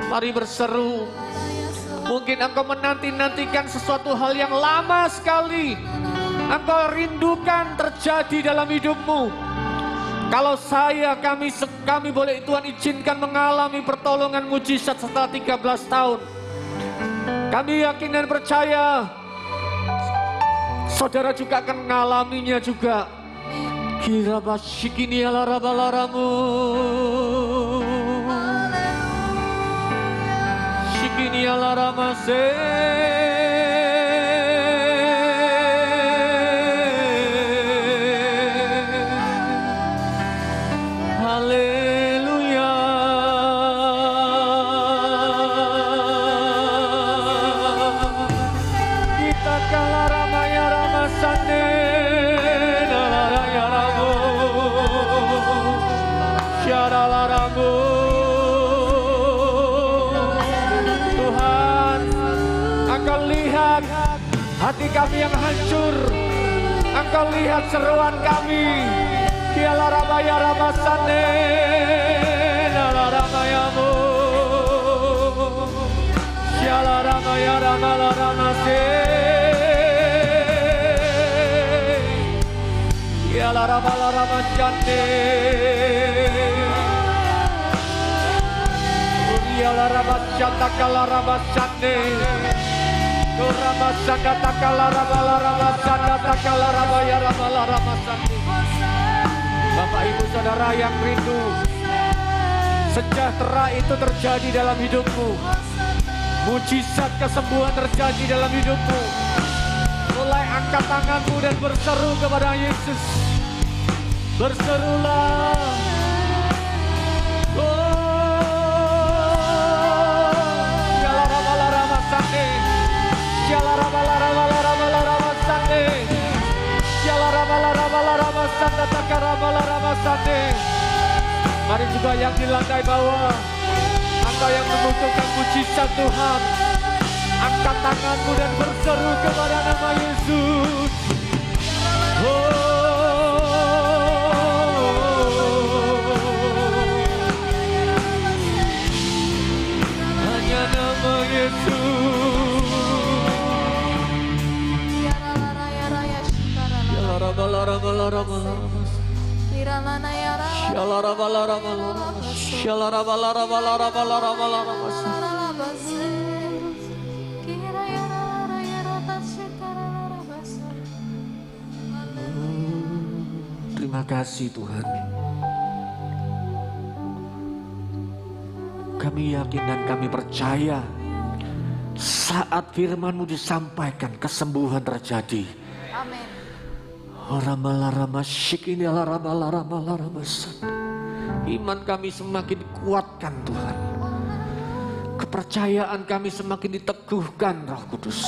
Mari berseru. Mungkin engkau menanti-nantikan sesuatu hal yang lama sekali. Engkau rindukan terjadi dalam hidupmu. Kalau kami boleh Tuhan izinkan mengalami pertolongan mujizat setelah 13 tahun. Kami yakin dan percaya saudara juga akan mengalaminya juga. Kira basyikini ala rabalaramu, shikini ala ramase. Haleluya. Kita kalah ramaya ramasane. Tuhan, Engkau lihat hati kami yang hancur. Engkau lihat seruan kami. Kiala rabaya ramasane nala ramayamu. Kiala ramaya ramala ramase. Kiala ramala ramasane. Kiala ramasana kala ramasane. Ramasana takala ramala ramasana takala rabaya ramala ramasane. Bapak Ibu Saudara yang rindu sejahtera itu terjadi dalam hidupmu. Mujizat kesembuhan terjadi dalam hidupmu. Mulai angkat tanganmu dan berseru kepada Yesus. Berserulah. Mari juga yang di lantai bawah, Engkau yang membutuhkan mujizat Tuhan, angkat tanganmu dan berseru kepada nama Yesus. Hanya nama Yesus. Terima kasih Tuhan. Kami yakin dan kami percaya saat firman-Mu disampaikan, kesembuhan terjadi. Amin. Iman kami semakin dikuatkan Tuhan. Kepercayaan kami semakin diteguhkan Roh Kudus.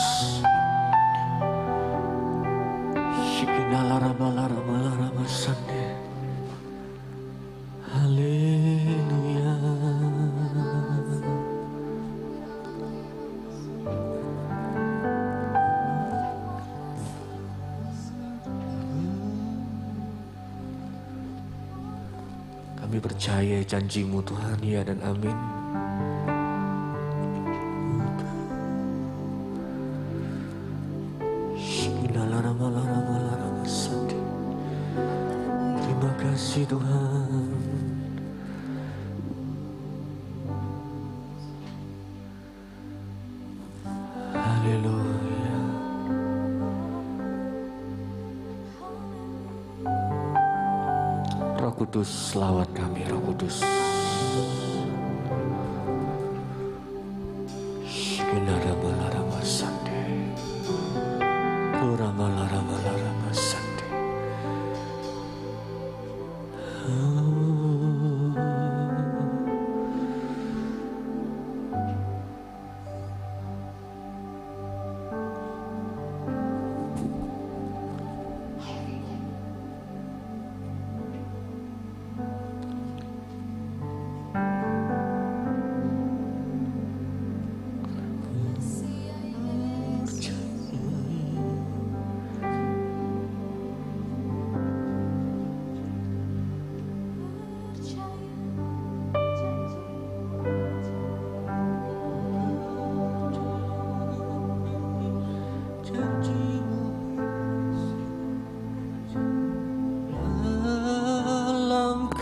Haleluya. Kami percaya janji-Mu Tuhan, ya dan amin. Terima kasih Tuhan. Haleluya. Roh Kudus, lawat kami Roh Kudus.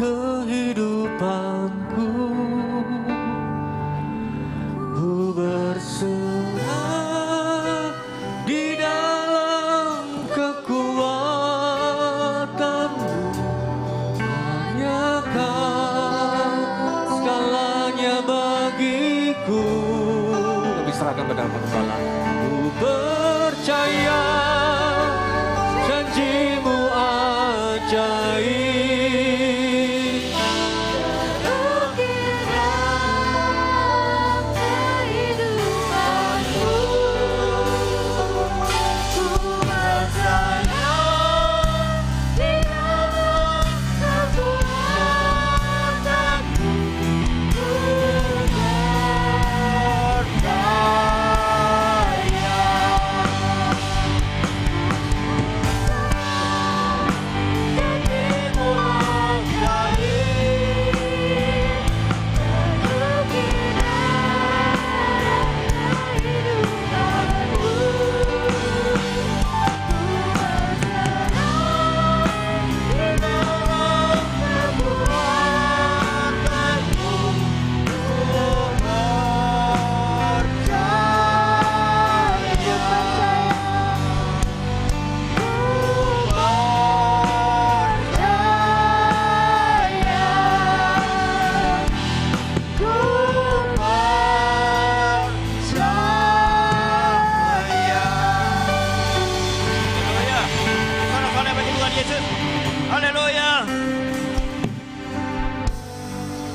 Kehidupanku, ku berserah di dalam kekuatan-Mu. Hanya Kau segalanya bagiku. Kami serahkan pada Gembala. Ku percaya janji-Mu ajaib.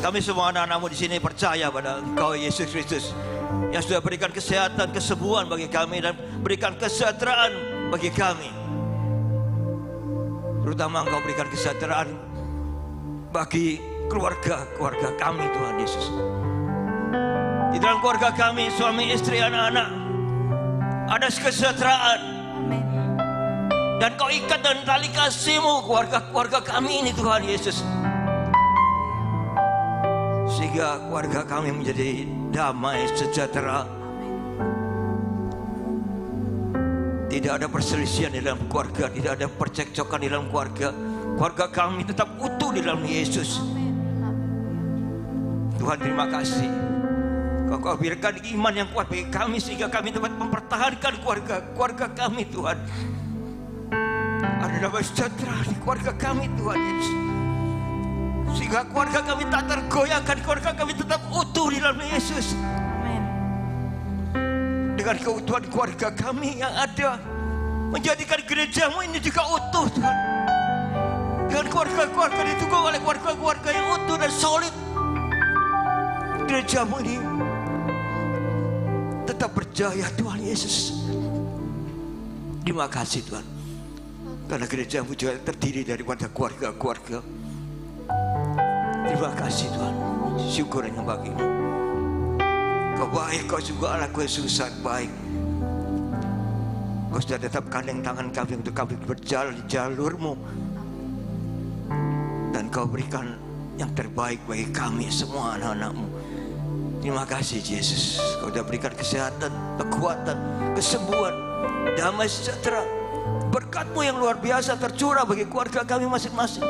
Kami semua anak-anak-Mu di sini percaya pada Engkau Yesus Kristus yang sudah berikan kesehatan, kesembuhan bagi kami dan berikan kesejahteraan bagi kami. Terutama Engkau berikan kesejahteraan bagi keluarga kami Tuhan Yesus. Di dalam keluarga kami, suami, istri, anak-anak, ada kesejahteraan. Dan Kau ikat dengan tali kasih-Mu keluarga kami ini Tuhan Yesus. Sehingga keluarga kami menjadi damai, sejahtera. Tidak ada perselisihan di dalam keluarga, tidak ada percekcokan di dalam keluarga. Keluarga kami tetap utuh di dalam Yesus. Tuhan, terima kasih. Kau berikan iman yang kuat bagi kami sehingga kami dapat mempertahankan keluarga kami Tuhan. Ada damai sejahtera di keluarga kami Tuhan Yesus. Sehingga keluarga kami tak tergoyahkan, keluarga kami tetap utuh di dalam Yesus. Dengan keutuhan keluarga kami yang ada, menjadikan gerejamu ini juga utuh Tuhan. Dengan keluarga-keluarga ditunggu oleh keluarga-keluarga yang utuh dan solid, gerejamu ini tetap berjaya Tuhan Yesus. Terima kasih Tuhan, karena gerejamu juga terdiri daripada keluarga-keluarga. Terima kasih Tuhan, syukur hanya bagimu. Kau baik, kau juga Allah Yesus sangat baik. Kau sudah tetap kandeng tangan kami untuk kami berjalan di jalurmu. Dan kau berikan yang terbaik bagi kami semua anak-anakmu. Terima kasih Yesus, kau sudah berikan kesehatan, kekuatan, kesembuhan, damai sejahtera. Berkat-Mu yang luar biasa tercurah bagi keluarga kami masing-masing.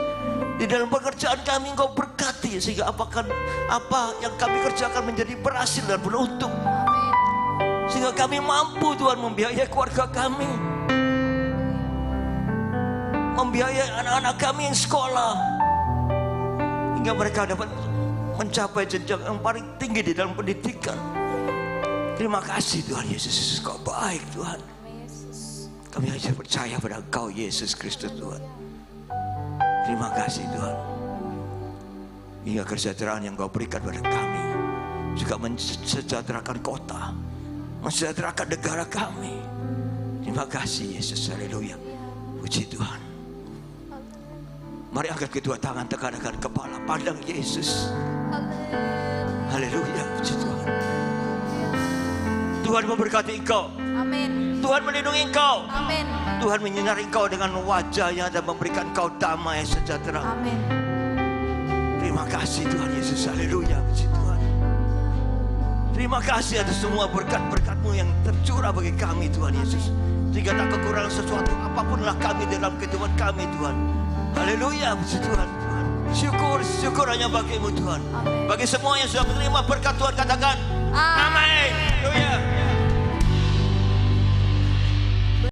Di dalam pekerjaan kami Engkau berkati, sehingga apa yang kami kerjakan menjadi berhasil dan beruntung. Sehingga kami mampu Tuhan membiayai keluarga kami, membiayai anak-anak kami yang sekolah, hingga mereka dapat mencapai jenjang yang paling tinggi di dalam pendidikan. Terima kasih Tuhan Yesus, Kau baik Tuhan. Kami hanya percaya pada Engkau Yesus Kristus Tuhan. Terima kasih Tuhan. Hingga kesejahteraan yang Kau berikan pada kami juga mensejahterakan kota, mensejahterakan negara kami. Terima kasih Yesus, haleluya. Puji Tuhan. Mari angkat kedua tangan, tekankan kepala, pandang Yesus. Haleluya, puji Tuhan. Tuhan memberkati engkau. Amin. Tuhan melindungi engkau. Amin. Tuhan menyinari engkau dengan wajahnya dan memberikan engkau damai sejahtera. Amin. Terima kasih Tuhan Yesus, haleluya, puji Tuhan. Terima kasih atas semua berkat-berkat-Mu yang tercurah bagi kami Tuhan Yesus. Sehingga tak kekurangan sesuatu apapunlah kami dalam kehidupan kami Tuhan. Haleluya, puji Tuhan. Syukur hanya bagi-Mu Tuhan. Bagi semua yang sudah menerima berkat Tuhan katakan amin. Haleluya.